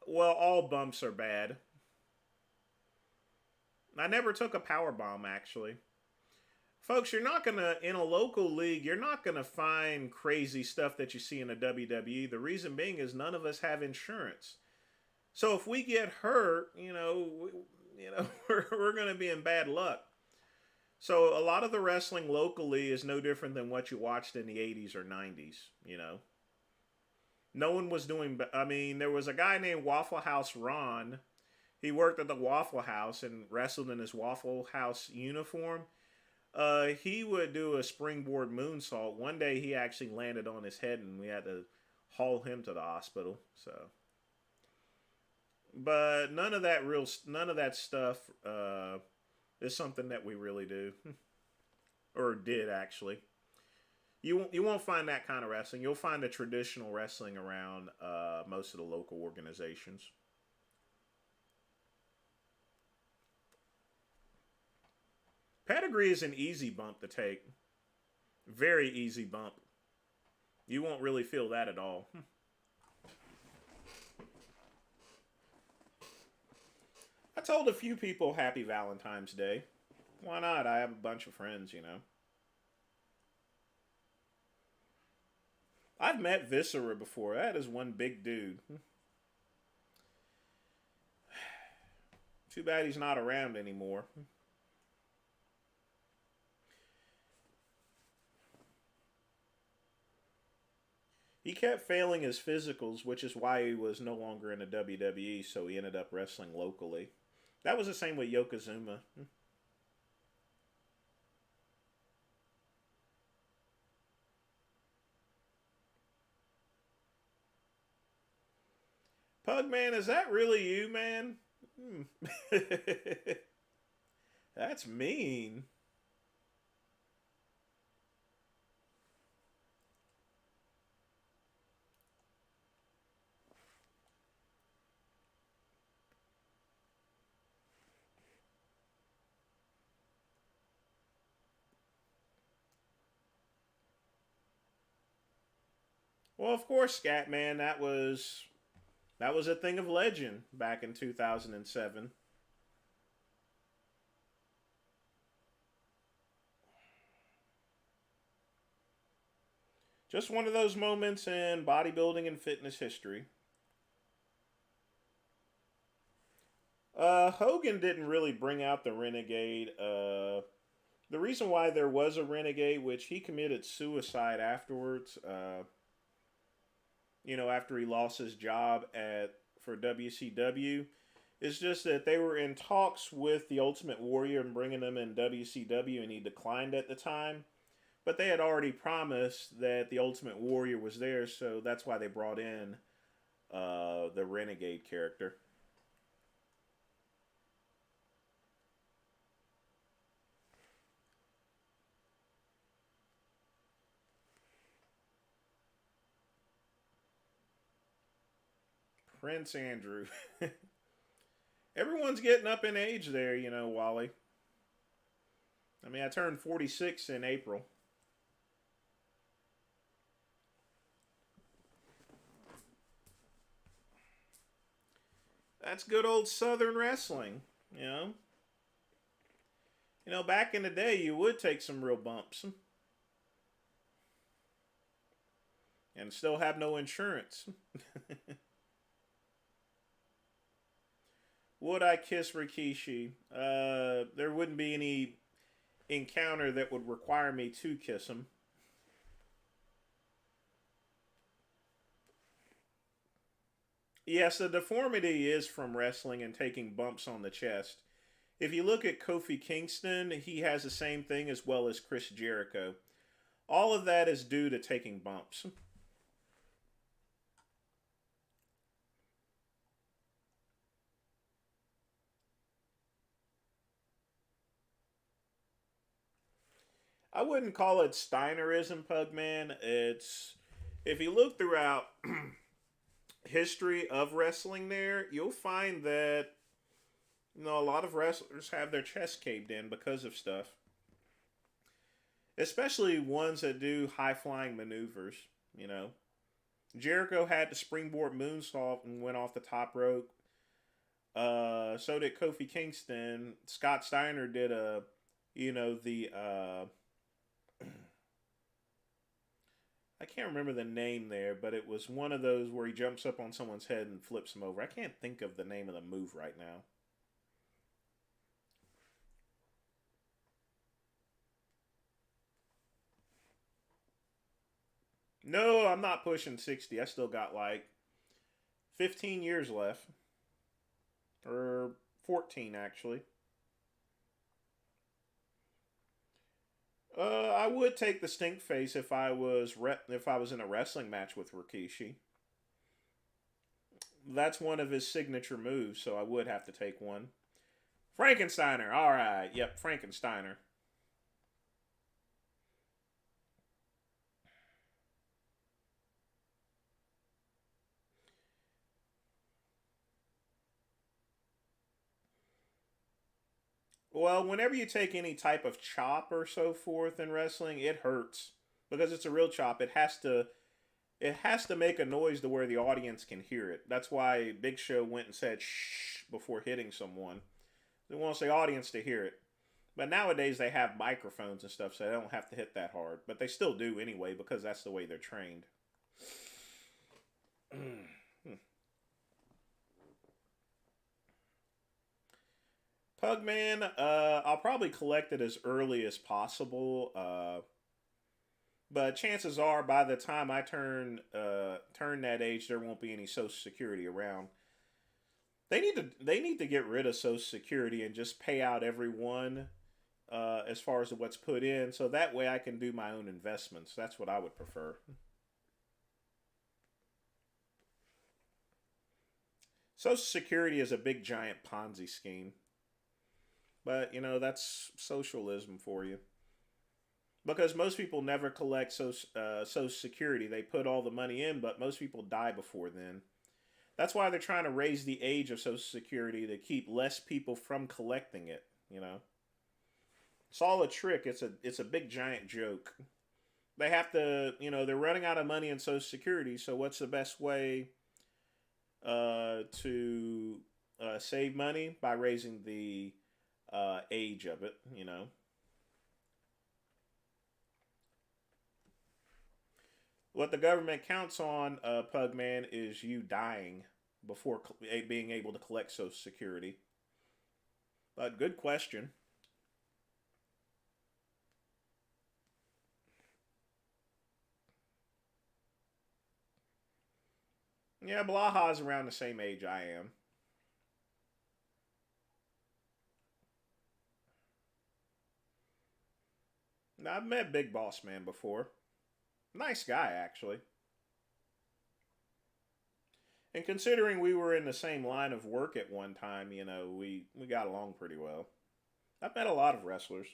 Well, all bumps are bad. I never took a power bomb actually. Folks, you're not gonna in a local league. You're not gonna find crazy stuff that you see in a WWE. The reason being is none of us have insurance. So if we get hurt, we're gonna be in bad luck. So a lot of the wrestling locally is no different than what you watched in the '80s or '90s. No one was doing. I mean, there was a guy named Waffle House Ron. He worked at the Waffle House and wrestled in his Waffle House uniform. He would do a springboard moonsault. One day he actually landed on his head and we had to haul him to the hospital. So, but none of that stuff is something that we really do or did actually. You won't find that kind of wrestling. You'll find the traditional wrestling around most of the local organizations. Pedigree is an easy bump to take. Very easy bump. You won't really feel that at all. I told a few people Happy Valentine's Day. Why not? I have a bunch of friends, you know. I've met Viscera before. That is one big dude. Too bad he's not around anymore. He kept failing his physicals, which is why he was no longer in the WWE, so he ended up wrestling locally. That was the same with Yokozuna. Pugman, is that really you, man? That's mean. Well, of course, Scatman, that was a thing of legend back in 2007. Just one of those moments in bodybuilding and fitness history. Hogan didn't really bring out the Renegade. The reason why there was a Renegade, which he committed suicide afterwards, after he lost his job for WCW, is just that they were in talks with the Ultimate Warrior and bringing him in WCW, and he declined at the time. But they had already promised that the Ultimate Warrior was there, so that's why they brought in the Renegade character. Prince Andrew. Everyone's getting up in age there, Wally. I mean, I turned 46 in April. That's good old Southern wrestling, you know. Back in the day, you would take some real bumps and still have no insurance. Would I kiss Rikishi? There wouldn't be any encounter that would require me to kiss him. Yes, the deformity is from wrestling and taking bumps on the chest. If you look at Kofi Kingston, he has the same thing as well as Chris Jericho. All of that is due to taking bumps. I wouldn't call it Steinerism, Pugman. It's, if you look throughout history of wrestling there, you'll find that a lot of wrestlers have their chest caved in because of stuff. Especially ones that do high flying maneuvers, you know. Jericho had the springboard moonsault and went off the top rope. So did Kofi Kingston. Scott Steiner did the I can't remember the name there, but it was one of those where he jumps up on someone's head and flips them over. I can't think of the name of the move right now. No, I'm not pushing 60. I still got like 15 years left. Or 14, actually. I would take the stink face if I was in a wrestling match with Rikishi. That's one of his signature moves, so I would have to take one. Frankensteiner. All right. Yep, Frankensteiner. Well, whenever you take any type of chop or so forth in wrestling, it hurts because it's a real chop. It has to make a noise to where the audience can hear it. That's why Big Show went and said shh before hitting someone. They want the audience to hear it. But nowadays they have microphones and stuff, so they don't have to hit that hard. But they still do anyway because that's the way they're trained. Pugman, I'll probably collect it as early as possible. But chances are, by the time I turn that age, there won't be any Social Security around. They need to get rid of Social Security and just pay out everyone as far as what's put in, so that way I can do my own investments. That's what I would prefer. Social Security is a big giant Ponzi scheme, but that's socialism for you. Because most people never collect Social Security. They put all the money in, but most people die before then. That's why they're trying to raise the age of Social Security to keep less people from collecting it. It's all a trick. It's a big giant joke. They have to, they're running out of money in Social Security. So what's the best way to save money? By raising the age of it. What the government counts on, Pugman, is you dying before being able to collect Social Security. But good question. Yeah, Blaha's around the same age I am. Now, I've met Big Boss Man before. Nice guy, actually. And considering we were in the same line of work at one time, we got along pretty well. I've met a lot of wrestlers.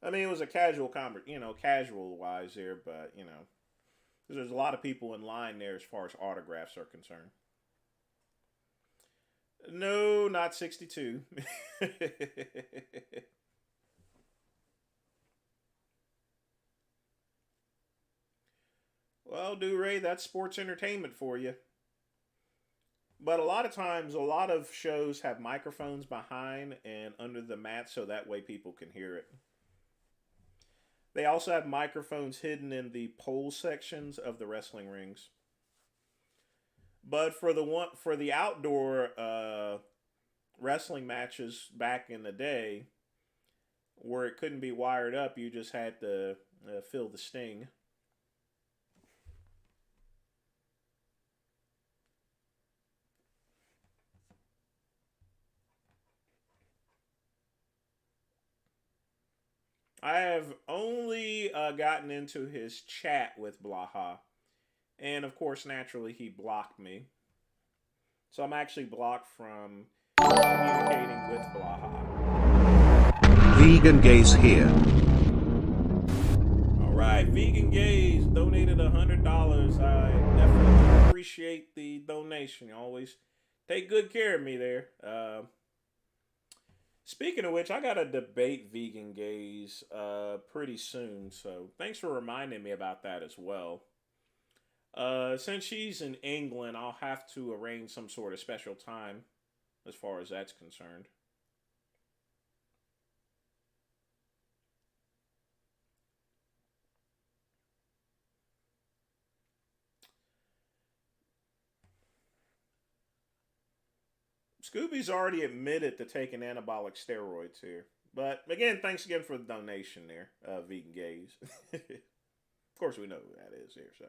I mean, it was a casual casual wise there, but there's a lot of people in line there as far as autographs are concerned. No, not 62. Well, do Ray, that's sports entertainment for you. But a lot of times, a lot of shows have microphones behind and under the mat so that way people can hear it. They also have microphones hidden in the pole sections of the wrestling rings. But for the outdoor wrestling matches back in the day, where it couldn't be wired up, you just had to feel the sting. I have only gotten into his chat with Blaha. And of course, naturally, he blocked me. So I'm actually blocked from communicating with Blaha. Vegan Gaze here. Alright, Vegan Gaze donated $100. I definitely appreciate the donation. You always take good care of me there. Speaking of which, I got to debate Vegan Gaze pretty soon, so thanks for reminding me about that as well. Since she's in England, I'll have to arrange some sort of special time as far as that's concerned. Scooby's already admitted to taking anabolic steroids here. But again, thanks again for the donation there, Vegan Gaze. Of course, we know who that is here, so.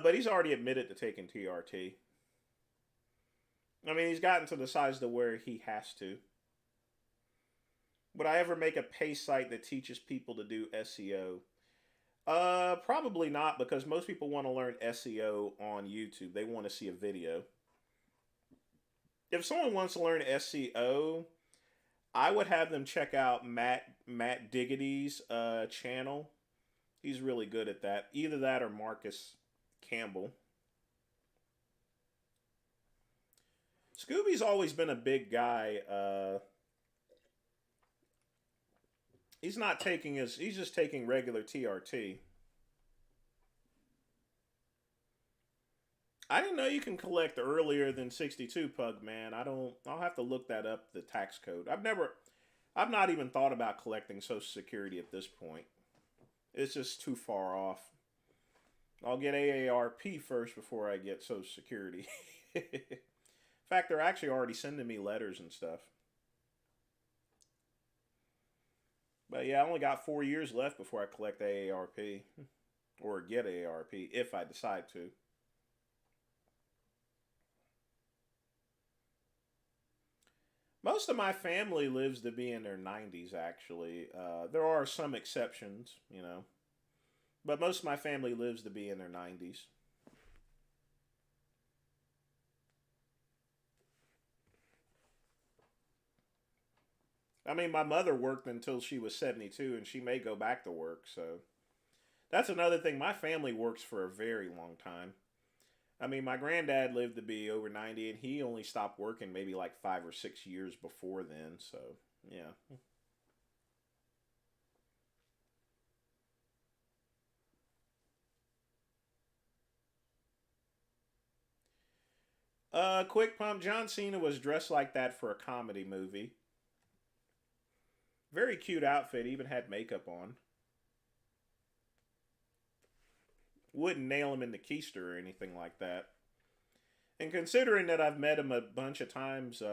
But he's already admitted to taking TRT. I mean, he's gotten to the size to where he has to. Would I ever make a pay site that teaches people to do SEO? Probably not, because most people want to learn SEO on YouTube. They want to see a video. If someone wants to learn SEO, I would have them check out Matt Diggity's channel. He's really good at that. Either that or Marcus Campbell. Scooby's always been a big guy. He's not taking his. He's just taking regular TRT. I didn't know you can collect earlier than 62, Pug man. I don't. I'll have to look that up. The tax code. I've not even thought about collecting Social Security at this point. It's just too far off. I'll get AARP first before I get Social Security. In fact, they're actually already sending me letters and stuff. But yeah, I only got 4 years left before I collect AARP. Or get AARP if I decide to. Most of my family lives to be in their 90s, actually. There are some exceptions, you know. But most of my family lives to be in their 90s. I mean, my mother worked until she was 72, and she may go back to work, so. That's another thing. My family works for a very long time. I mean, my granddad lived to be over 90, and he only stopped working maybe like 5 or 6 years before then, so, yeah. Quick pump. John Cena was dressed like that for a comedy movie. Very cute outfit. Even had makeup on. Wouldn't nail him in the keister or anything like that. And considering that I've met him a bunch of times,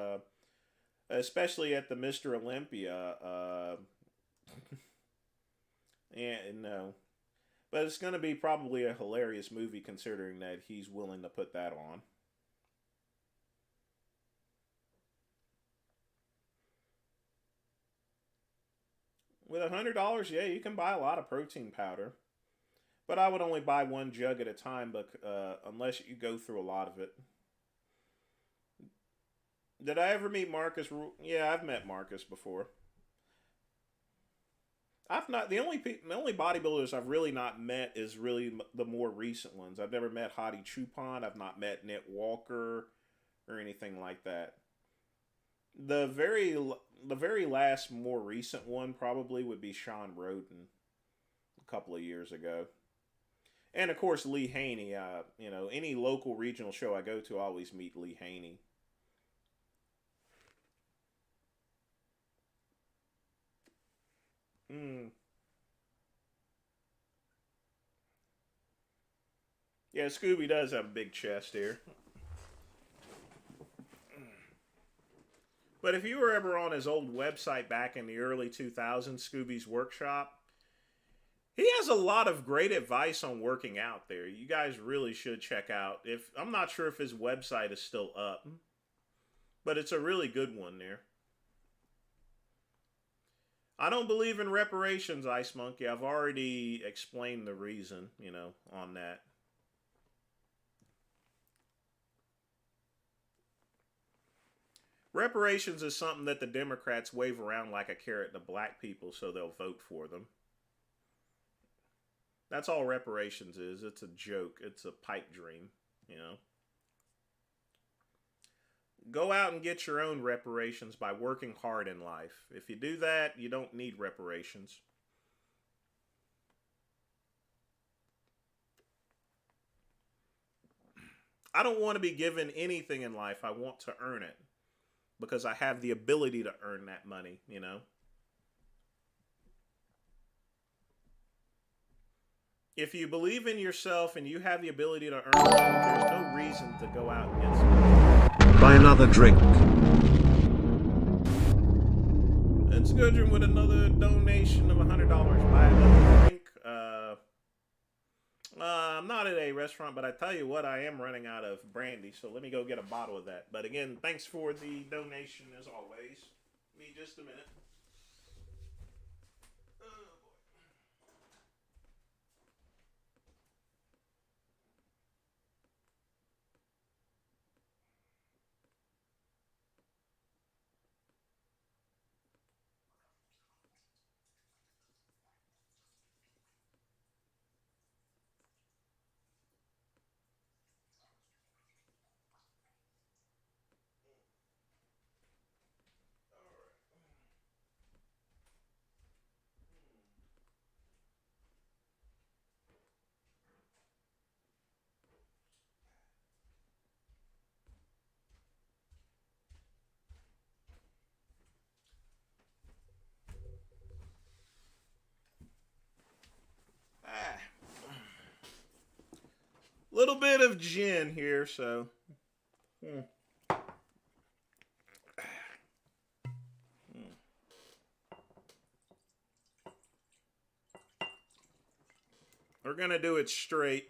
especially at the Mr. Olympia, and no. But it's going to be probably a hilarious movie considering that he's willing to put that on. With $100, yeah, you can buy a lot of protein powder. But I would only buy one jug at a time, but unless you go through a lot of it. Did I ever meet Marcus? Yeah, I've met Marcus before. I've not the only bodybuilders I've really not met is really the more recent ones. I've never met Hadi Chupon. I've not met Nit Walker or anything like that. The very last more recent one probably would be Sean Roden a couple of years ago. And of course, Lee Haney. Any local regional show I go to, I always meet Lee Haney. Mm. Yeah, Scooby does have a big chest here. But if you were ever on his old website back in the early 2000s, Scooby's Workshop, he has a lot of great advice on working out there. You guys really should check out. If I'm not sure if his website is still up, but it's a really good one there. I don't believe in reparations, Ice Monkey. I've already explained the reason, on that. Reparations is something that the Democrats wave around like a carrot to black people so they'll vote for them. That's all reparations is. It's a joke. It's a pipe dream. Go out and get your own reparations by working hard in life. If you do that, you don't need reparations. I don't want to be given anything in life. I want to earn it because I have the ability to earn that money. If you believe in yourself and you have the ability to earn money, there's no reason to go out and get some. Buy another drink. It's Goodrum with another donation of $100. Buy another drink. I'm not at a restaurant, but I tell you what, I am running out of brandy, so let me go get a bottle of that. But again, thanks for the donation as always. Give me just a minute. little bit of gin here, so. We're gonna do it straight.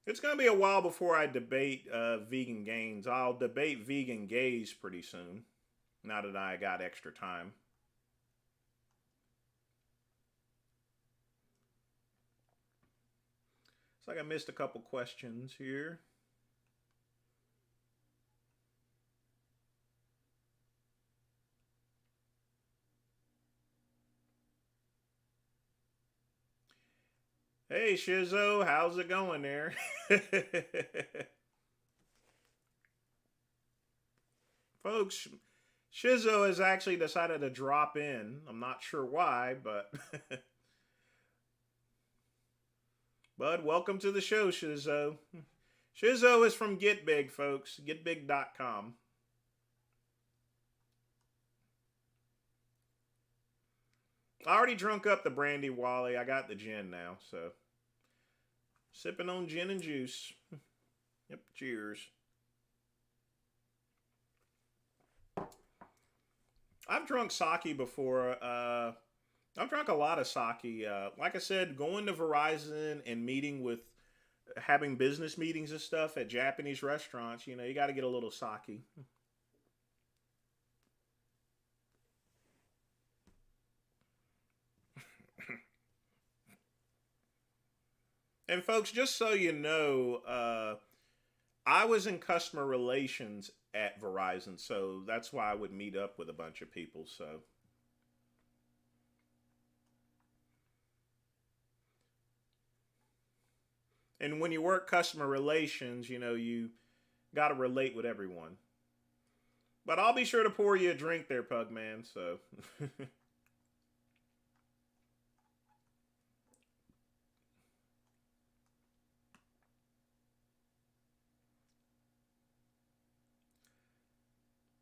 It's gonna be a while before I debate vegan gains. I'll debate vegan gays pretty soon. Now that I got extra time. It's like I missed a couple questions here. Hey Shizzo, how's it going there? Folks, Shizzo has actually decided to drop in. I'm not sure why, but Bud, welcome to the show, Shizzo. Shizzo is from Get Big, folks. GetBig.com. I already drunk up the brandy, Wally. I got the gin now, so. Sipping on gin and juice. Yep, cheers. I've drunk sake before. I've drunk a lot of sake. Like I said, going to Verizon and meeting with, having business meetings and stuff at Japanese restaurants, you know, you got to get a little sake. And folks, just so you know, I was in customer relations at Verizon, so that's why I would meet up with a bunch of people. So, and when you work customer relations, you know, you got to relate with everyone. But I'll be sure to pour you a drink there, Pugman. So.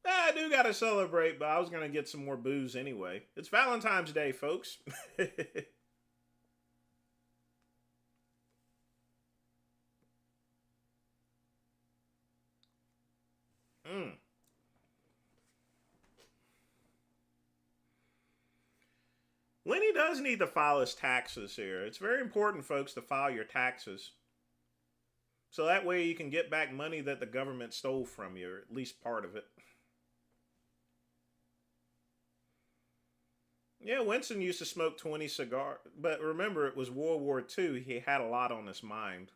I do got to celebrate, but I was going to get some more booze anyway. It's Valentine's Day, folks. mm. Lenny does need to file his taxes here. It's very important, folks, to file your taxes. So that way you can get back money that the government stole from you, or at least part of it. Yeah, Winston used to smoke 20 cigars. But remember, it was World War II. He had a lot on his mind.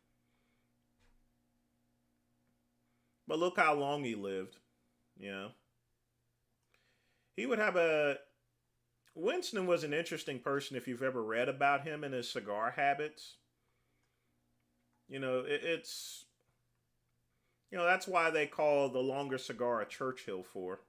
But look how long he lived. You know? He would have a... Winston was an interesting person if you've ever read about him and his cigar habits. You know, it's... You know, that's why they call the longer cigar a Churchill for.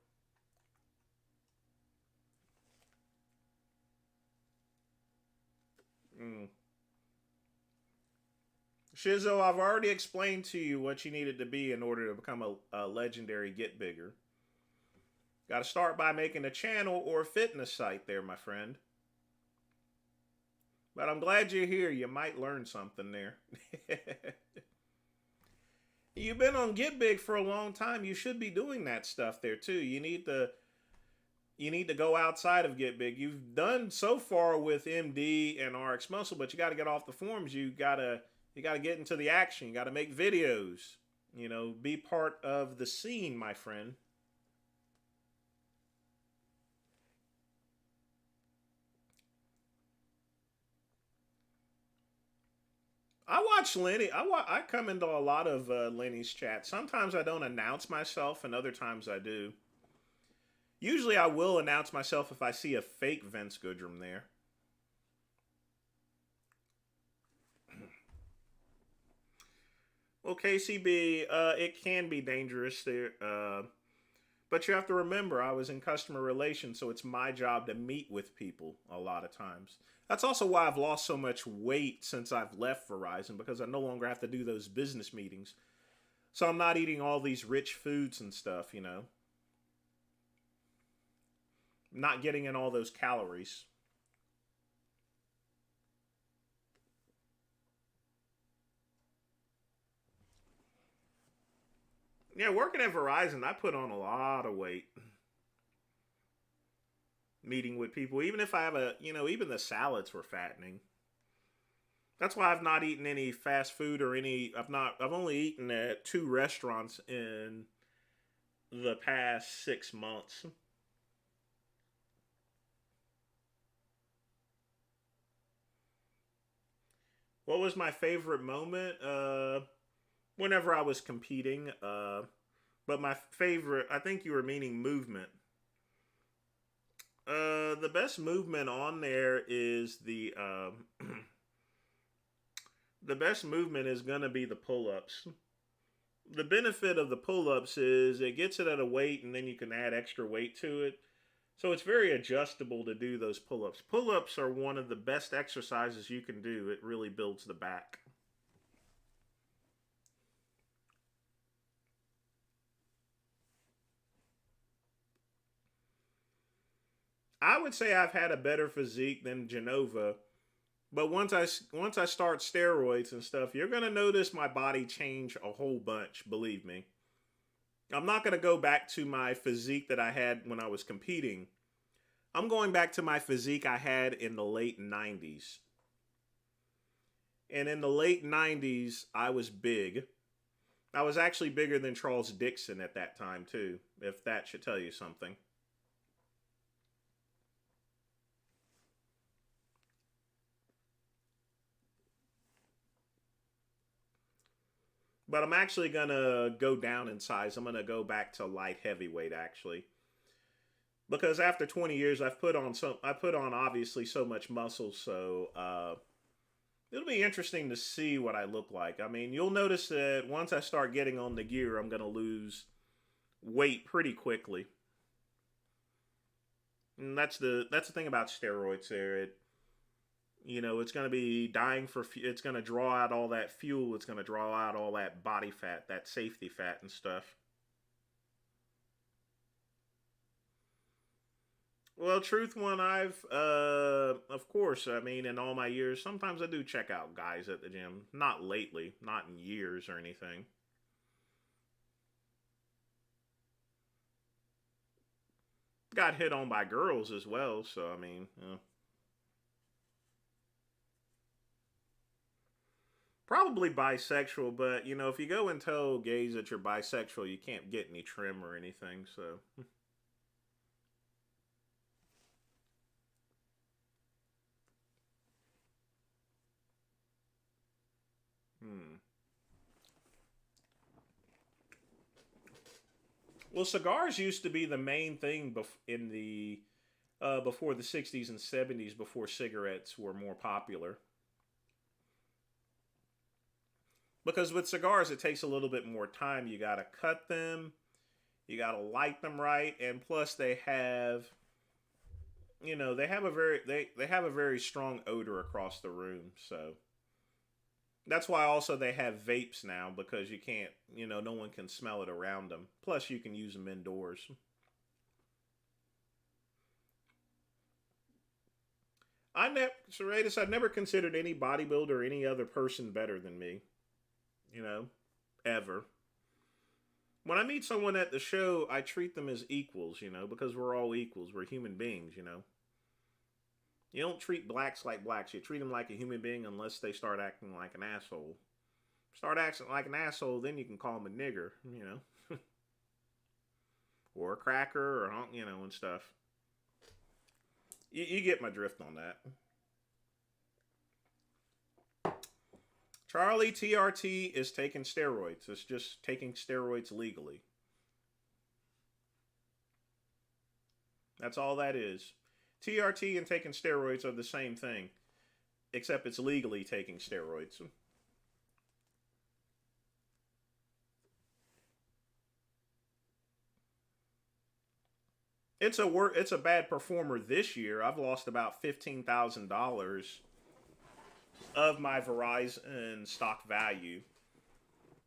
Shizzo, I've already explained to you what you needed to be in order to become a legendary Get Bigger. Got to start by making a channel or a fitness site there, my friend. But I'm glad you're here. You might learn something there. You've been on Get Big for a long time. You should be doing that stuff there too. You need to go outside of Get Big. You've done so far with MD and RX Muscle, but you got to get off the forums. You got to get into the action. You got to make videos. You know, be part of the scene, my friend. I watch Lenny. I come into a lot of Lenny's chat. Sometimes I don't announce myself, and other times I do. Usually I will announce myself if I see a fake Vince Goodrum there. Well, KCB, it can be dangerous there. But you have to remember, I was in customer relations, so it's my job to meet with people a lot of times. That's also why I've lost so much weight since I've left Verizon, because I no longer have to do those business meetings. So I'm not eating all these rich foods and stuff, you know. Not getting in all those calories. Yeah, working at Verizon, I put on a lot of weight. Meeting with people, even if I have even the salads were fattening. That's why I've not eaten any fast food or any. I've only eaten at 2 restaurants in the past 6 months. What was my favorite moment? Whenever I was competing. But my favorite, I think you were meaning movement. The best movement on there is the best movement is gonna be the pull-ups. The benefit of the pull-ups is it gets it at a weight, and then you can add extra weight to it. So it's very adjustable to do those pull-ups. Pull-ups are one of the best exercises you can do. It really builds the back. I would say I've had a better physique than Genova, but once I start steroids and stuff, you're gonna notice my body change a whole bunch. Believe me, I'm not gonna go back to my physique that I had when I was competing. I'm going back to my physique I had in the late '90s, and in the late '90s, I was big. I was actually bigger than Charles Dixon at that time too, if that should tell you something. But I'm actually gonna go down in size. I'm gonna go back to light heavyweight actually, because after 20 years, I put on obviously so much muscle. So it'll be interesting to see what I look like. I mean, you'll notice that once I start getting on the gear, I'm gonna lose weight pretty quickly. And that's the thing about steroids. There, it's going to be dying for. It's going to draw out all that fuel. It's going to draw out all that body fat, that safety fat and stuff. Well, truth one, of course, I mean, in all my years, sometimes I do check out guys at the gym. Not lately, not in years or anything. Got hit on by girls as well, so I mean, probably bisexual, but if you go and tell gays that you're bisexual, you can't get any trim or anything. So, hmm. Well, cigars used to be the main thing in the before the '60s and '70s, before cigarettes were more popular. Because with cigars, it takes a little bit more time. You got to cut them, you got to light them right, and plus they have a very strong odor across the room. So that's why also they have vapes now, because you can't, no one can smell it around them. Plus, you can use them indoors. Serratus, I've never considered any bodybuilder or any other person better than me. You know, ever. When I meet someone at the show, I treat them as equals. Because we're all equals. We're human beings. You don't treat blacks like blacks. You treat them like a human being unless they start acting like an asshole. Start acting like an asshole, then you can call them a nigger. Or a cracker, or and stuff. You get my drift on that. Charlie TRT is taking steroids. It's just taking steroids legally. That's all that is. TRT and taking steroids are the same thing, except it's legally taking steroids. it's a bad performer this year. I've lost about $15,000 of my Verizon stock value.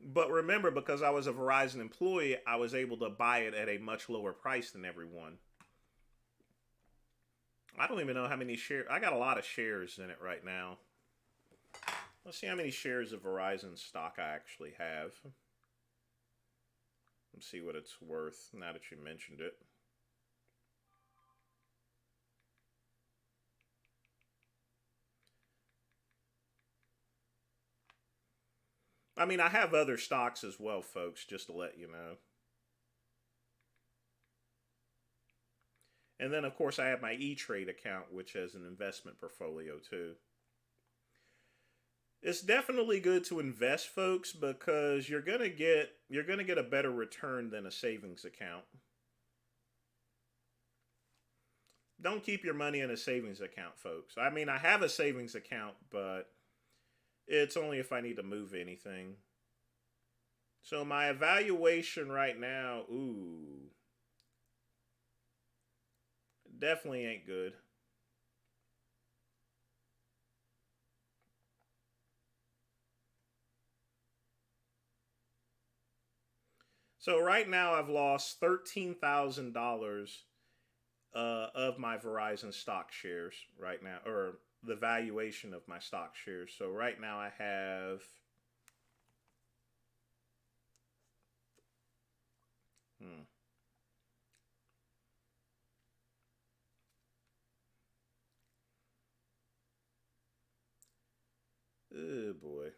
But remember, because I was a Verizon employee, I was able to buy it at a much lower price than everyone. I don't even know how many shares. I got a lot of shares in it right now. Let's see how many shares of Verizon stock I actually have. Let's see what it's worth now that you mentioned it. I mean, I have other stocks as well, folks, just to let you know. And then, of course, I have my E-Trade account, which has an investment portfolio too. It's definitely good to invest, folks, because you're gonna get a better return than a savings account. Don't keep your money in a savings account, folks. I mean, I have a savings account, but it's only if I need to move anything. So my evaluation right now, ooh, definitely ain't good. So right now I've lost $13,000 of my Verizon stock shares right now, or the valuation of my stock shares. So right now I have, hmm, oh boy.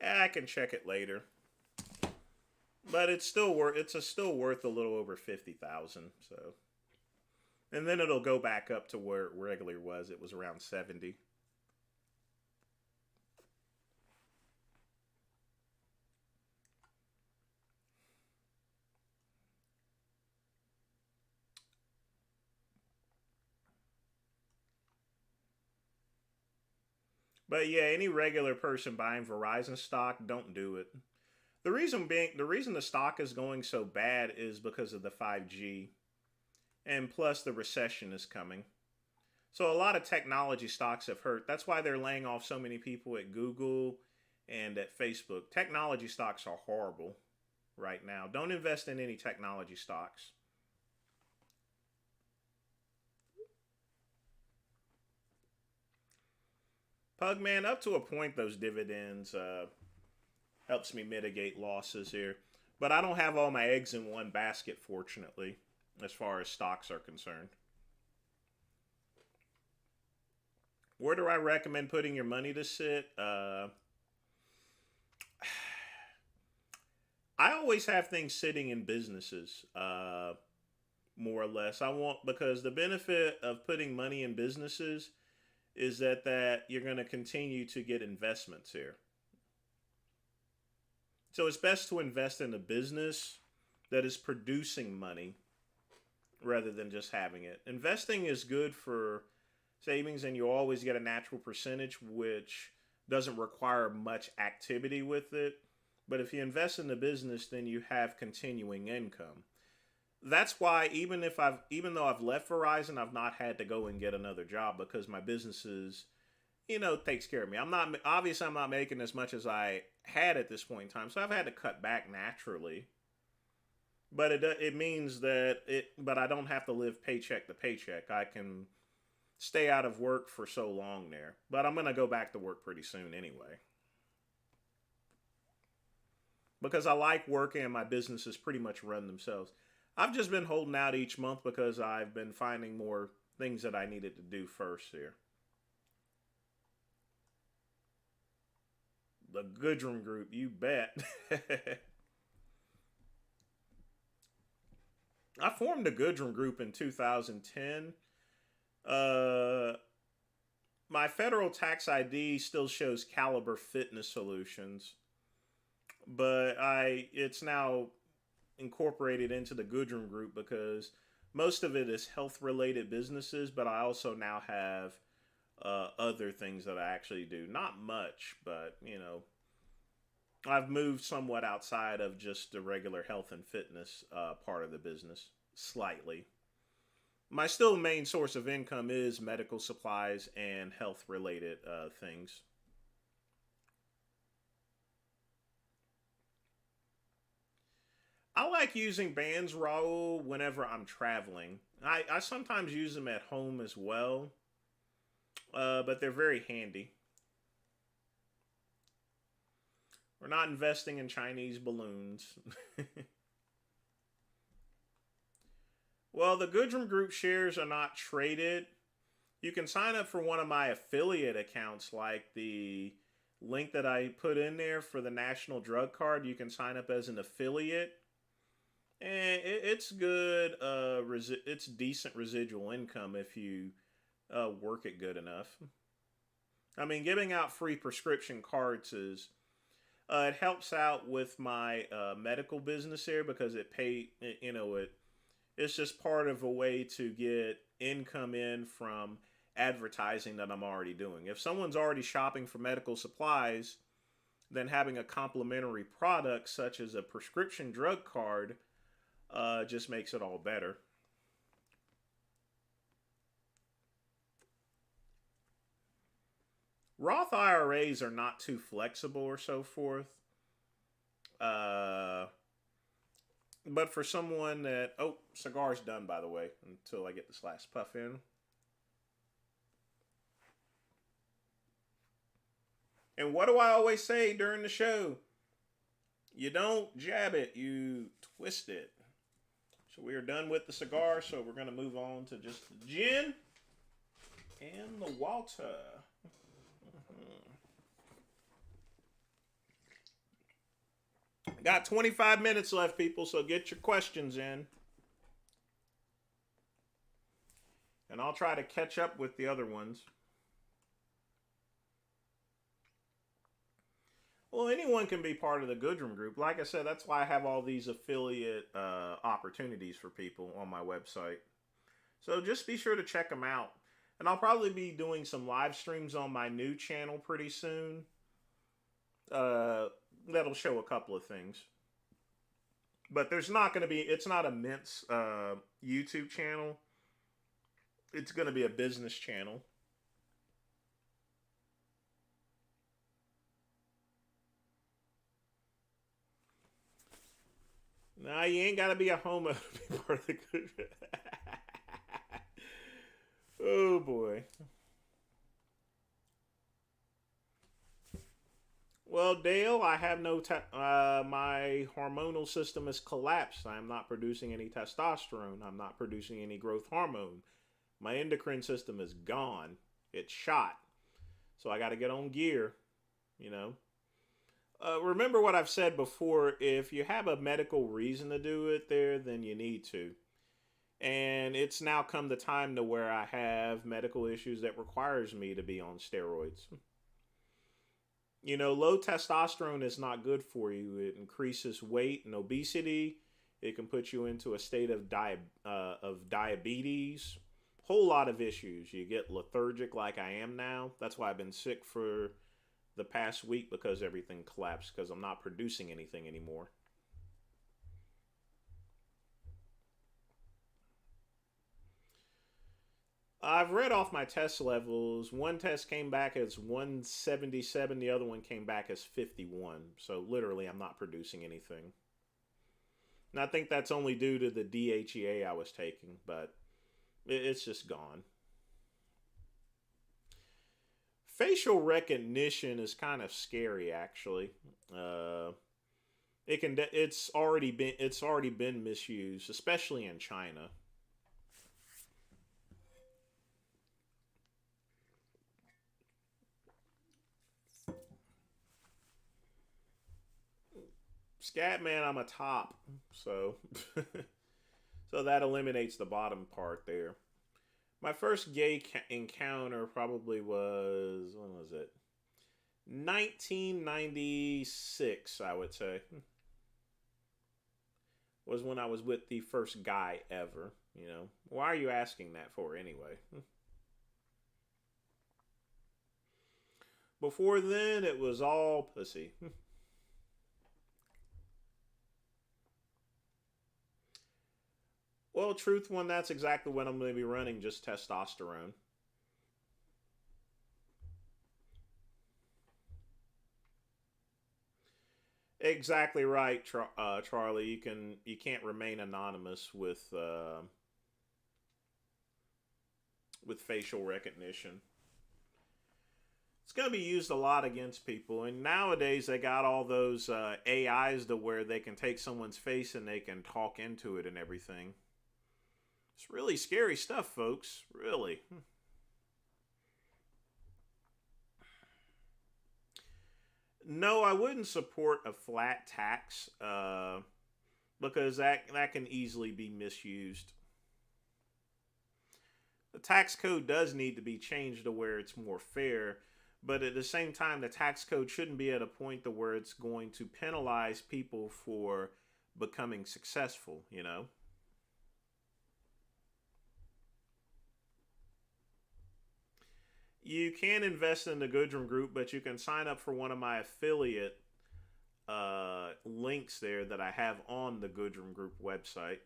I can check it later, but still worth a little over 50,000. So, and then it'll go back up to where it regularly was. It was around 70. But yeah, any regular person buying Verizon stock, don't do it. The reason the stock is going so bad is because of the 5G, and plus the recession is coming. So a lot of technology stocks have hurt. That's why they're laying off so many people at Google and at Facebook. Technology stocks are horrible right now. Don't invest in any technology stocks. Pugman, up to a point, those dividends helps me mitigate losses here. But I don't have all my eggs in one basket, fortunately, as far as stocks are concerned. Where do I recommend putting your money to sit? I always have things sitting in businesses, more or less. I want because the benefit of putting money in businesses is that you're going to continue to get investments here. So it's best to invest in a business that is producing money rather than just having it. Investing is good for savings, and you always get a natural percentage, which doesn't require much activity with it. But if you invest in the business, then you have continuing income. That's why even though I've left Verizon, I've not had to go and get another job because my business is, takes care of me. I'm not making as much as I had at this point in time, so I've had to cut back naturally. But it means but I don't have to live paycheck to paycheck. I can stay out of work for so long there. But I'm gonna go back to work pretty soon anyway because I like working and my businesses pretty much run themselves. I've just been holding out each month because I've been finding more things that I needed to do first here. The Goodrum Group, you bet. I formed the Goodrum Group in 2010. Uh, my federal tax ID still shows Caliber Fitness Solutions, but it's now incorporated into the Goodrum Group because Most of it is health related businesses, but I also now have other things that I actually do. Not much, but I've moved somewhat outside of just the regular health and fitness part of the business slightly. My still main source of income is medical supplies and health related things. I like using bands, Raul, whenever I'm traveling. I sometimes use them at home as well, but they're very handy. We're not investing in Chinese balloons. Well, the Goodrum Group shares are not traded. You can sign up for one of my affiliate accounts, like the link that I put in there for the National Drug Card. You can sign up as an affiliate, and it's good. It's decent residual income if you work it good enough. I mean, giving out free prescription cards is it helps out with my medical business here because it pay it's just part of a way to get income in from advertising that I'm already doing. If someone's already shopping for medical supplies, then having a complementary product such as a prescription drug card just makes it all better. Roth IRAs are not too flexible or so forth. Uh, but for someone that cigar's done by the way until I get this last puff in. And what do I always say during the show? You don't jab it, you twist it. So we are done with the cigar, so we're going to move on to just the gin and the water. Got 25 minutes left, people, so get your questions in. And I'll try to catch up with the other ones. Well, anyone can be part of the Goodrum Group. Like I said, that's why I have all these affiliate opportunities for people on my website. So just be sure to check them out. And I'll probably be doing some live streams on my new channel pretty soon. That'll show a couple of things. But there's not going to be, it's not a mince YouTube channel. It's going to be a business channel. Nah, you ain't got to be a homo to be part of the good. Oh boy. Well, Dale, I have no. My hormonal system has collapsed. I am not producing any testosterone. I'm not producing any growth hormone. My endocrine system is gone. It's shot. So I got to get on gear. Remember what I've said before. If you have a medical reason to do it there, then you need to. And it's now come the time to where I have medical issues that requires me to be on steroids. Low testosterone is not good for you. It increases weight and obesity. It can put you into a state of diabetes. Whole lot of issues. You get lethargic like I am now. That's why I've been sick for the past week because everything collapsed because I'm not producing anything anymore. I've read off my test levels. One test came back as 177. The other one came back as 51. So literally, I'm not producing anything. And I think that's only due to the DHEA I was taking, but it's just gone. Facial recognition is kind of scary, actually. It's already been misused, especially in China. Scatman, I'm a top, so so that eliminates the bottom part there. My first gay encounter probably was, when was it? 1996, I would say. Was when I was with the first guy ever. You know, why are you asking that for anyway? Before then, it was all pussy. Well, truth one, that's exactly what I'm going to be running, just testosterone. Exactly right, Charlie. You can't remain anonymous with facial recognition. It's going to be used a lot against people, and nowadays they got all those AIs to where they can take someone's face and they can talk into it and everything. It's really scary stuff, folks. Really. No, I wouldn't support a flat tax because that can easily be misused. The tax code does need to be changed to where it's more fair, but at the same time, the tax code shouldn't be at a point to where it's going to penalize people for becoming successful. You know. You can invest in the Goodrum Group, but you can sign up for one of my affiliate links there that I have on the Goodrum Group website.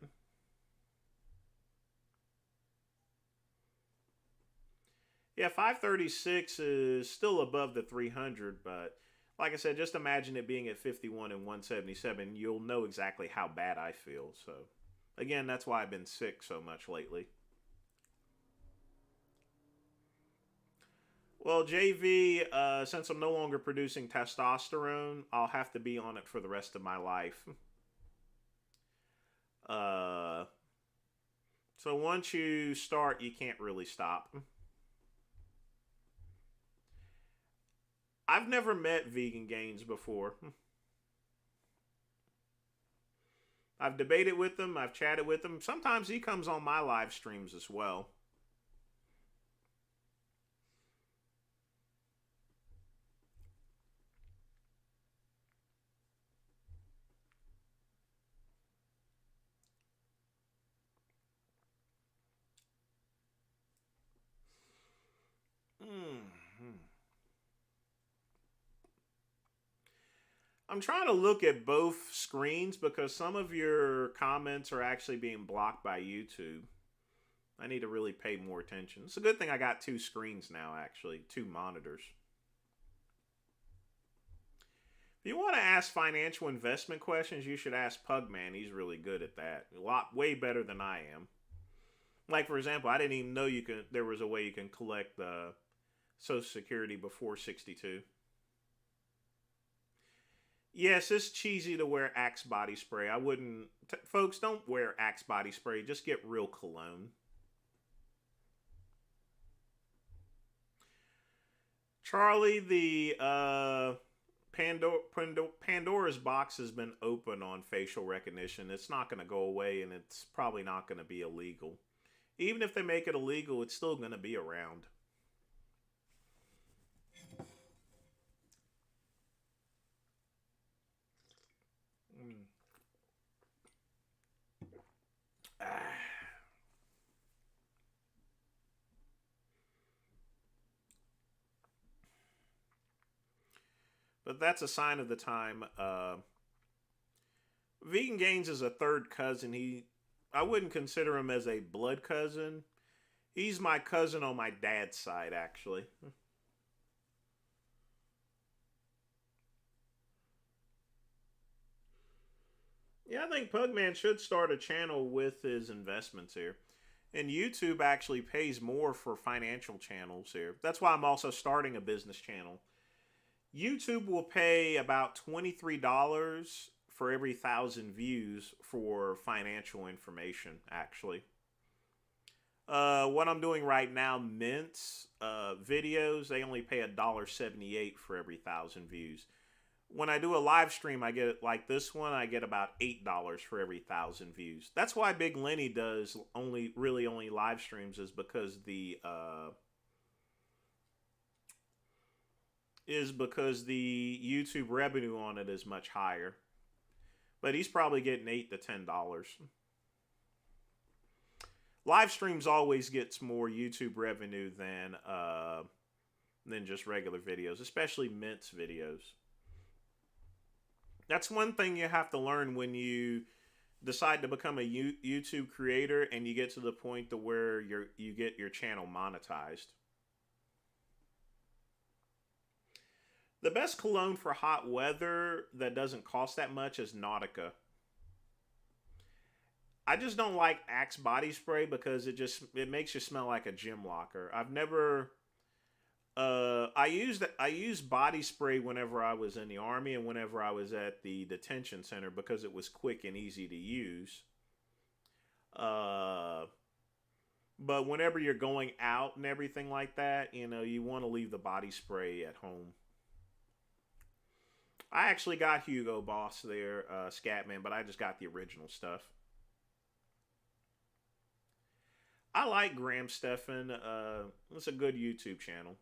Yeah, 536 is still above the 300, but like I said, just imagine it being at 51 and 177. You'll know exactly how bad I feel. So, again, that's why I've been sick so much lately. Well, JV, since I'm no longer producing testosterone, I'll have to be on it for the rest of my life. Uh, so once you start, you can't really stop. I've never met Vegan Gains before. I've debated with him, I've chatted with him. Sometimes he comes on my live streams as well. Mm-hmm. I'm trying to look at both screens because some of your comments are actually being blocked by YouTube. I need to really pay more attention. It's a good thing I got two screens now, actually, two monitors. If you want to ask financial investment questions, you should ask Pugman. He's really good at that. A lot, way better than I am. Like for example, I didn't even know there was a way you can collect Social Security before 62. Yes, it's cheesy to wear Axe body spray. I wouldn't. Folks, don't wear Axe body spray. Just get real cologne. Charlie, the Pandora's box has been open on facial recognition. It's not going to go away, and it's probably not going to be illegal. Even if they make it illegal, it's still going to be around. Mm. Ah. But that's a sign of the time. Vegan Gains is a third cousin. I wouldn't consider him as a blood cousin. He's my cousin on my dad's side, actually. Yeah, I think Pugman should start a channel with his investments here. And YouTube actually pays more for financial channels here. That's why I'm also starting a business channel. YouTube will pay about $23 for every 1,000 views for financial information, actually. What I'm doing right now, Mint's videos, they only pay $1.78 for every 1,000 views. When I do a live stream, I get like this one, I get about $8 for every 1,000 views. That's why Big Lenny does only live streams, is because the YouTube revenue on it is much higher. But he's probably getting $8 to $10. Live streams always gets more YouTube revenue than just regular videos, especially Mint's videos. That's one thing you have to learn when you decide to become a YouTube creator and you get to the point to where you get your channel monetized. The best cologne for hot weather that doesn't cost that much is Nautica. I just don't like Axe body spray because it makes you smell like a gym locker. I've never I used body spray whenever I was in the army and whenever I was at the detention center because it was quick and easy to use. But whenever you're going out and everything like that, you want to leave the body spray at home. I actually got Hugo Boss there, Scatman, but I just got the original stuff. I like Graham Stephan. It's a good YouTube channel.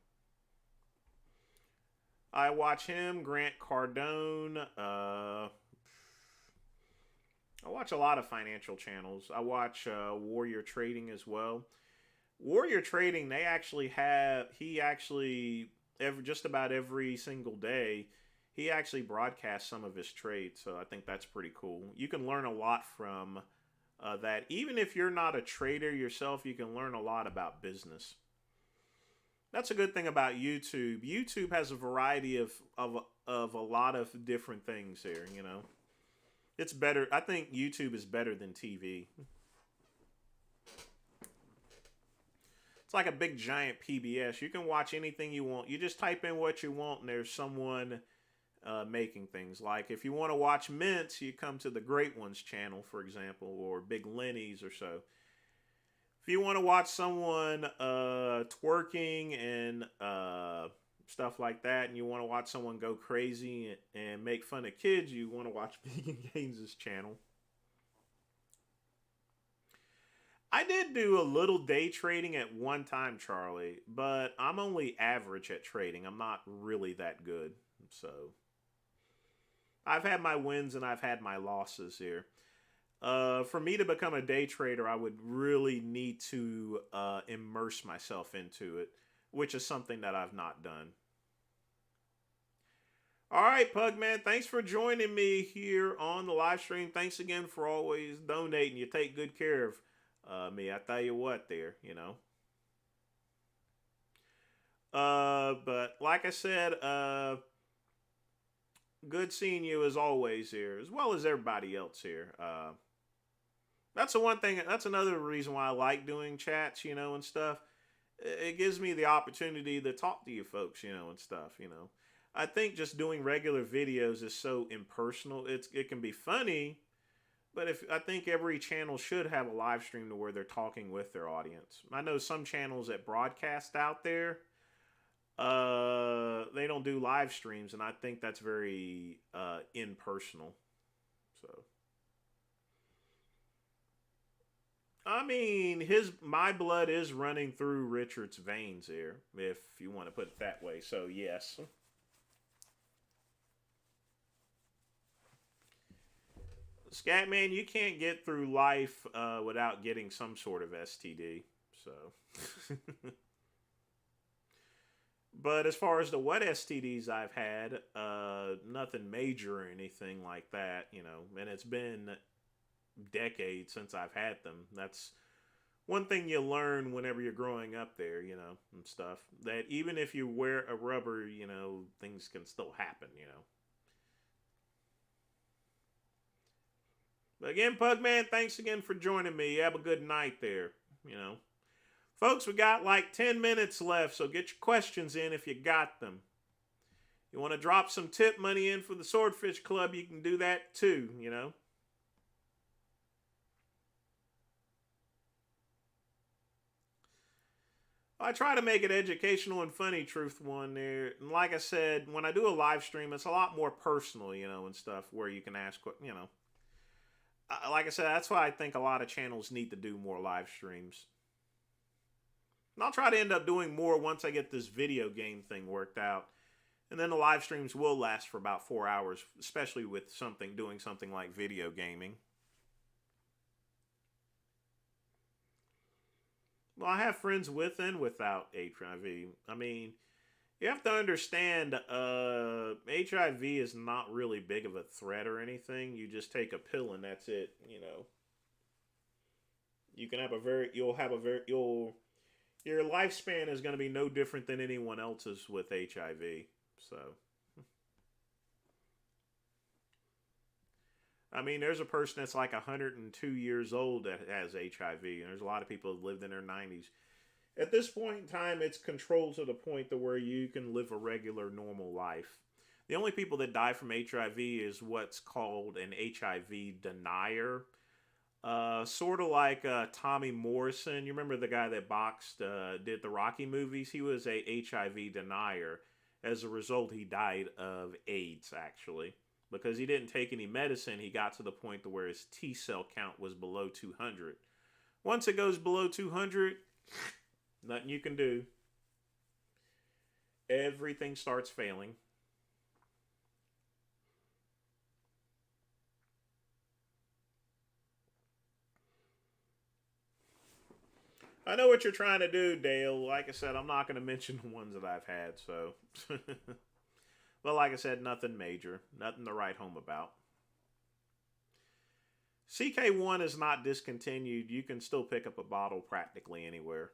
I watch him, Grant Cardone. I watch a lot of financial channels. I watch Warrior Trading as well. Warrior Trading, just about every single day, he actually broadcasts some of his trades, so I think that's pretty cool. You can learn a lot from that. Even if you're not a trader yourself, you can learn a lot about business. That's a good thing about YouTube. YouTube has a variety of a lot of different things here, It's better. I think YouTube is better than TV. It's like a big giant PBS. You can watch anything you want. You just type in what you want and there's someone making things. Like if you want to watch Mints, you come to the Great Ones channel, for example, or Big Lenny's or so. If you want to watch someone twerking and stuff like that, and you want to watch someone go crazy and make fun of kids, you want to watch Vegan Gaines' channel. I did do a little day trading at one time, Charlie, but I'm only average at trading. I'm not really that good, so I've had my wins and I've had my losses here. For me to become a day trader, I would really need to immerse myself into it, which is something that I've not done. All right, Pugman, thanks for joining me here on the live stream. Thanks again for always donating. You take good care of me. I tell you what there, But like I said, good seeing you as always here, as well as everybody else here. That's the one thing. That's another reason why I like doing chats, and stuff. It gives me the opportunity to talk to you folks, and stuff, I think just doing regular videos is so impersonal. It can be funny, but I think every channel should have a live stream to where they're talking with their audience. I know some channels that broadcast out there, they don't do live streams, and I think that's very impersonal. So. I mean, my blood is running through Richard's veins here, if you want to put it that way. So, yes. Scatman, you can't get through life without getting some sort of STD. So. But as far as the what STDs I've had, nothing major or anything like that, and it's been decades since I've had them. That's one thing you learn whenever you're growing up there, and stuff. That even if you wear a rubber, things can still happen, But again, Pugman, thanks again for joining me. Have a good night there, Folks, we got like 10 minutes left, so get your questions in if you got them. You want to drop some tip money in for the Swordfish Club, you can do that too, I try to make it educational and funny, truth one there. And like I said, when I do a live stream, it's a lot more personal, and stuff where you can ask, Like I said, that's why I think a lot of channels need to do more live streams. And I'll try to end up doing more once I get this video game thing worked out. And then the live streams will last for about 4 hours, especially with doing something like video gaming. Well, I have friends with and without HIV. I mean, you have to understand, HIV is not really big of a threat or anything. You just take a pill and that's it. You know, you can have a very, you'll have a very, you'll, your lifespan is going to be no different than anyone else's with HIV. So, I mean, there's a person that's like 102 years old that has HIV, and there's a lot of people that lived in their 90s. At this point in time, it's controlled to the point to where you can live a regular, normal life. The only people that die from HIV is what's called an HIV denier. Sort of like Tommy Morrison. You remember the guy that boxed, did the Rocky movies? He was a HIV denier. As a result, he died of AIDS, actually. Because he didn't take any medicine, he got to the point to where his T cell count was below 200. Once it goes below 200, nothing you can do. Everything starts failing. I know what you're trying to do, Dale. Like I said, I'm not going to mention the ones that I've had, so. But like I said, nothing major. Nothing to write home about. CK1 is not discontinued. You can still pick up a bottle practically anywhere.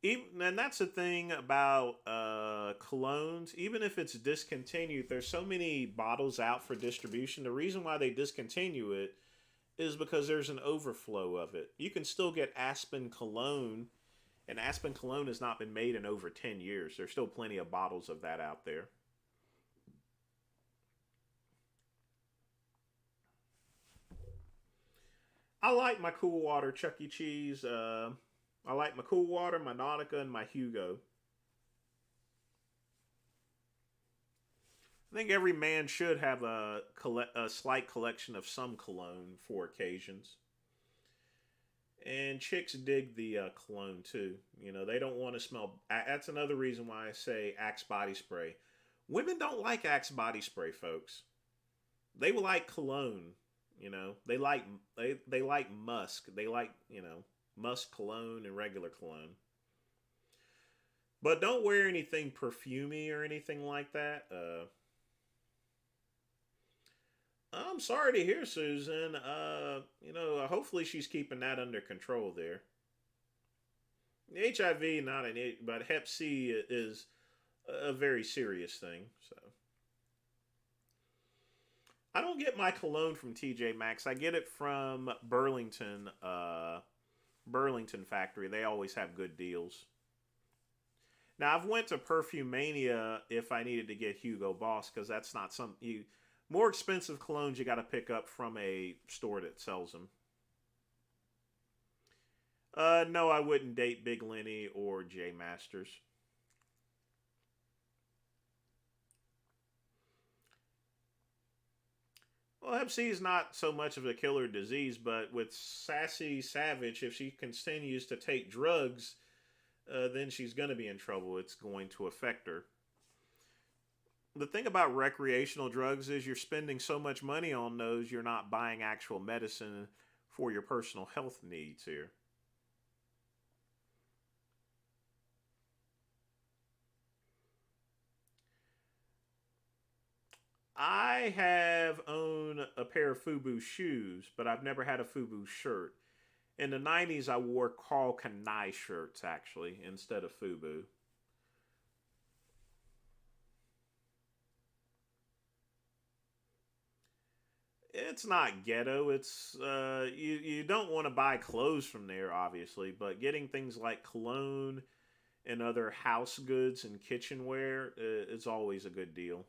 Even, and that's the thing about colognes. Even if it's discontinued, there's so many bottles out for distribution. The reason why they discontinue it is because there's an overflow of it. You can still get Aspen cologne, and Aspen cologne has not been made in over 10 years. There's still plenty of bottles of that out there. I like my Cool Water Chuck E. Cheese. I like my Cool Water, my Nautica, and my Hugo. I think every man should have a slight collection of some cologne for occasions. And chicks dig the cologne too. You know, they don't want to smell. That's another reason why I say Axe body spray. Women don't like Axe body spray, folks. They like cologne. You know, they like musk. They like, you know, musk cologne and regular cologne. But don't wear anything perfumey or anything like that. I'm sorry to hear, Susan. You know, hopefully she's keeping that under control there. HIV, not an it, but Hep C is a very serious thing. So I don't get my cologne from TJ Maxx. I get it from Burlington factory. They always have good deals. Now I've went to Perfumania if I needed to get Hugo Boss because that's not some you more expensive colognes you got to pick up from a store that sells them. No, I wouldn't date Big Lenny or J Masters. Well, Hep C is not so much of a killer disease, but with Sassy Savage, if she continues to take drugs, then she's going to be in trouble. It's going to affect her. The thing about recreational drugs is you're spending so much money on those, you're not buying actual medicine for your personal health needs here. I have owned a pair of FUBU shoes, but I've never had a FUBU shirt. In the 90s, I wore Carl Kanai shirts, actually, instead of FUBU. It's not ghetto. It's you don't want to buy clothes from there, obviously, but getting things like cologne and other house goods and kitchenware is always a good deal.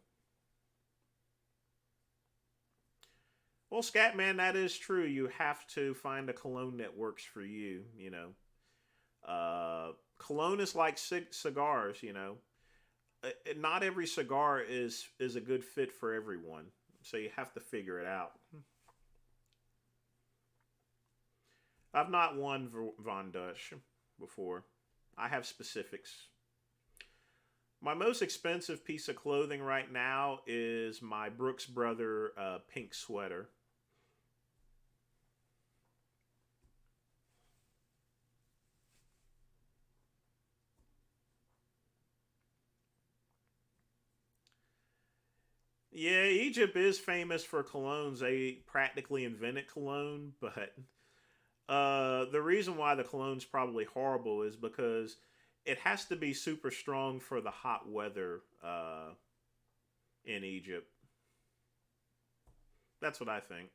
Well, Scatman, that is true. You have to find a cologne that works for you. You know, cologne is like cigars. You know, not every cigar is a good fit for everyone. So you have to figure it out. I've not won Von Dutch before. I have specifics. My most expensive piece of clothing right now is my Brooks Brother pink sweater. Yeah, Egypt is famous for colognes. They practically invented cologne, but the reason why the cologne's probably horrible is because it has to be super strong for the hot weather in Egypt. That's what I think.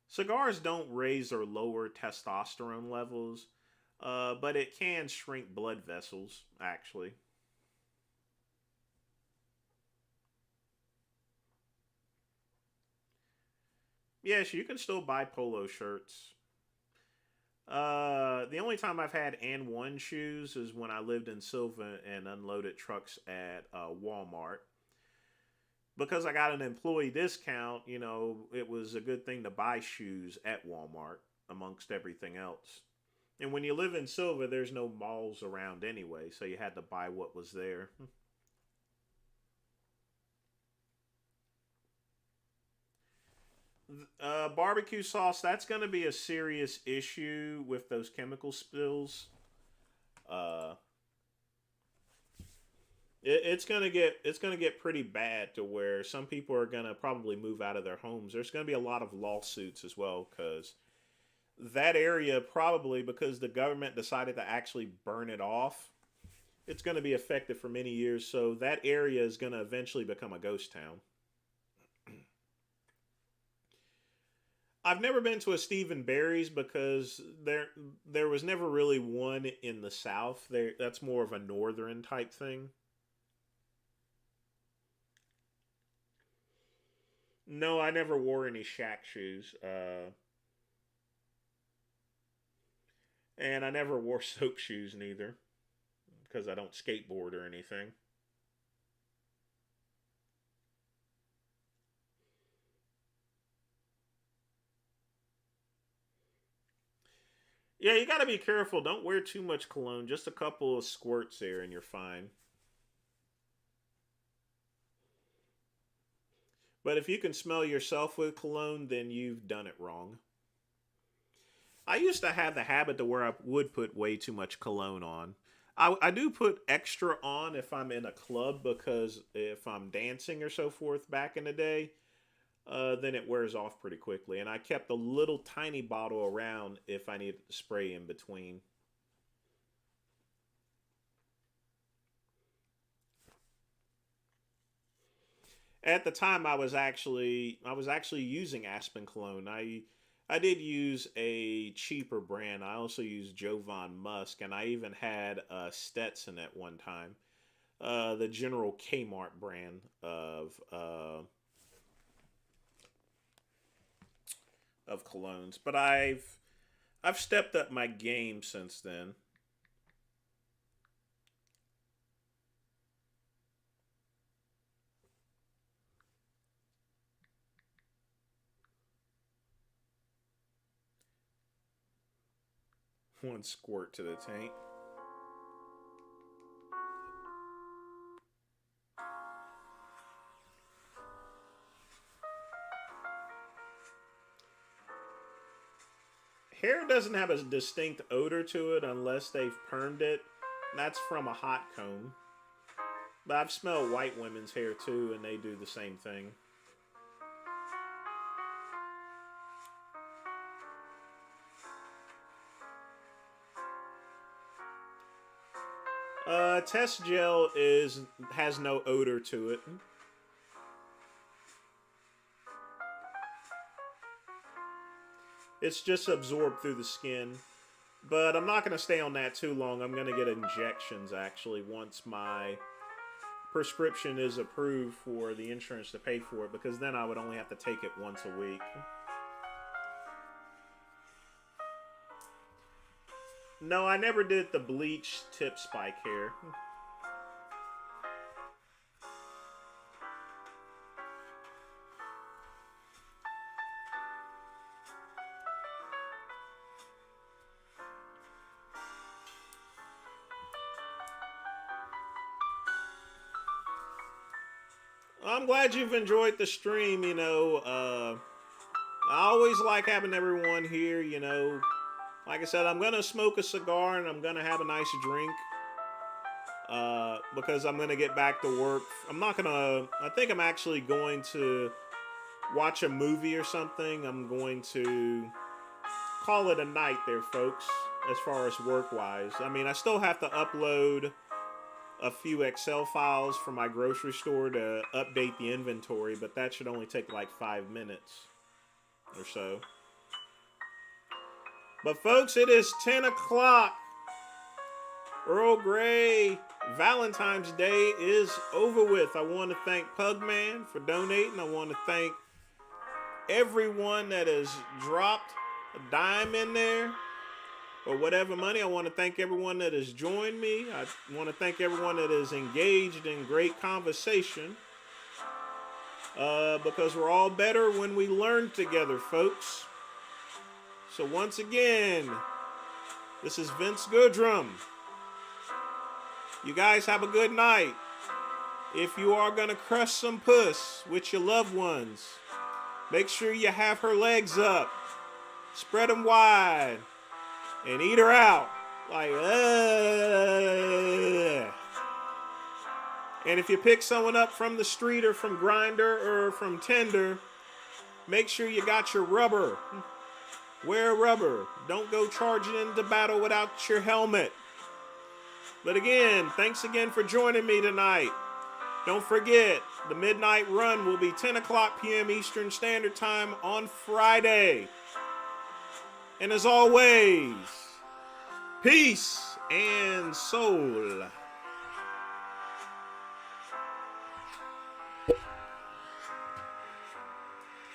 Cigars don't raise or lower testosterone levels, but it can shrink blood vessels, actually. Yes, you can still buy polo shirts. The only time I've had and one shoes is when I lived in Silva and unloaded trucks at Walmart. Because I got an employee discount, it was a good thing to buy shoes at Walmart amongst everything else. And when you live in Silva, there's no malls around anyway, so you had to buy what was there. Barbecue sauce, that's going to be a serious issue with those chemical spills. Uh, it's gonna get pretty bad to where some people are gonna probably move out of their homes. There's gonna be a lot of lawsuits as well because that area probably because the government decided to actually burn it off. It's gonna be affected for many years, so that area is gonna eventually become a ghost town. I've never been to a Stephen Barry's because there was never really one in the South. That's more of a northern type thing. No, I never wore any Shaq shoes, and I never wore soap shoes neither because I don't skateboard or anything. Yeah, you got to be careful. Don't wear too much cologne. Just a couple of squirts there, and you're fine. But if you can smell yourself with cologne, then you've done it wrong. I used to have the habit to where I would put way too much cologne on. I do put extra on if I'm in a club because if I'm dancing or so forth back in the day, then it wears off pretty quickly. And I kept a little tiny bottle around if I needed to spray in between. At the time, I was actually using Aspen cologne. I did use a cheaper brand. I also used Jovan Musk, and I even had Stetson at one time. The General Kmart brand of colognes. But I've stepped up my game since then. One squirt to the tank. Hair doesn't have a distinct odor to it unless they've permed it. That's from a hot comb. But I've smelled white women's hair too, and they do the same thing. Test gel is has no odor to it. It's just absorbed through the skin. But I'm not going to stay on that too long. I'm going to get injections actually once my prescription is approved for the insurance to pay for it because then I would only have to take it once a week. No, I never did the bleach tip spike hair. I'm glad you've enjoyed the stream. I always like having everyone here. Like I said, I'm gonna smoke a cigar and I'm gonna have a nice drink. because I'm going to get back to work. I think I'm actually going to watch a movie or something. I'm going to call it a night there, folks, as far as work-wise. I mean, I still have to upload a few Excel files from my grocery store to update the inventory, but that should only take like 5 minutes or so. But folks, it is 10 o'clock. Earl Grey Valentine's Day is over with. I want to thank Pugman for donating. I want to thank everyone that has dropped a dime in there or whatever money. I want to thank everyone that has joined me. I want to thank everyone that is engaged in great conversation, because we're all better when we learn together, folks. So once again, this is Vince Goodrum. You guys have a good night. If you are going to crush some puss with your loved ones, make sure you have her legs up, spread them wide, and eat her out. Like, And if you pick someone up from the street or from Grindr or from Tinder, make sure you got your rubber. Wear rubber. Don't go charging into battle without your helmet. But again, thanks again for joining me tonight. Don't forget, the midnight run will be 10 o'clock p.m. Eastern Standard Time on Friday. And as always, peace and soul.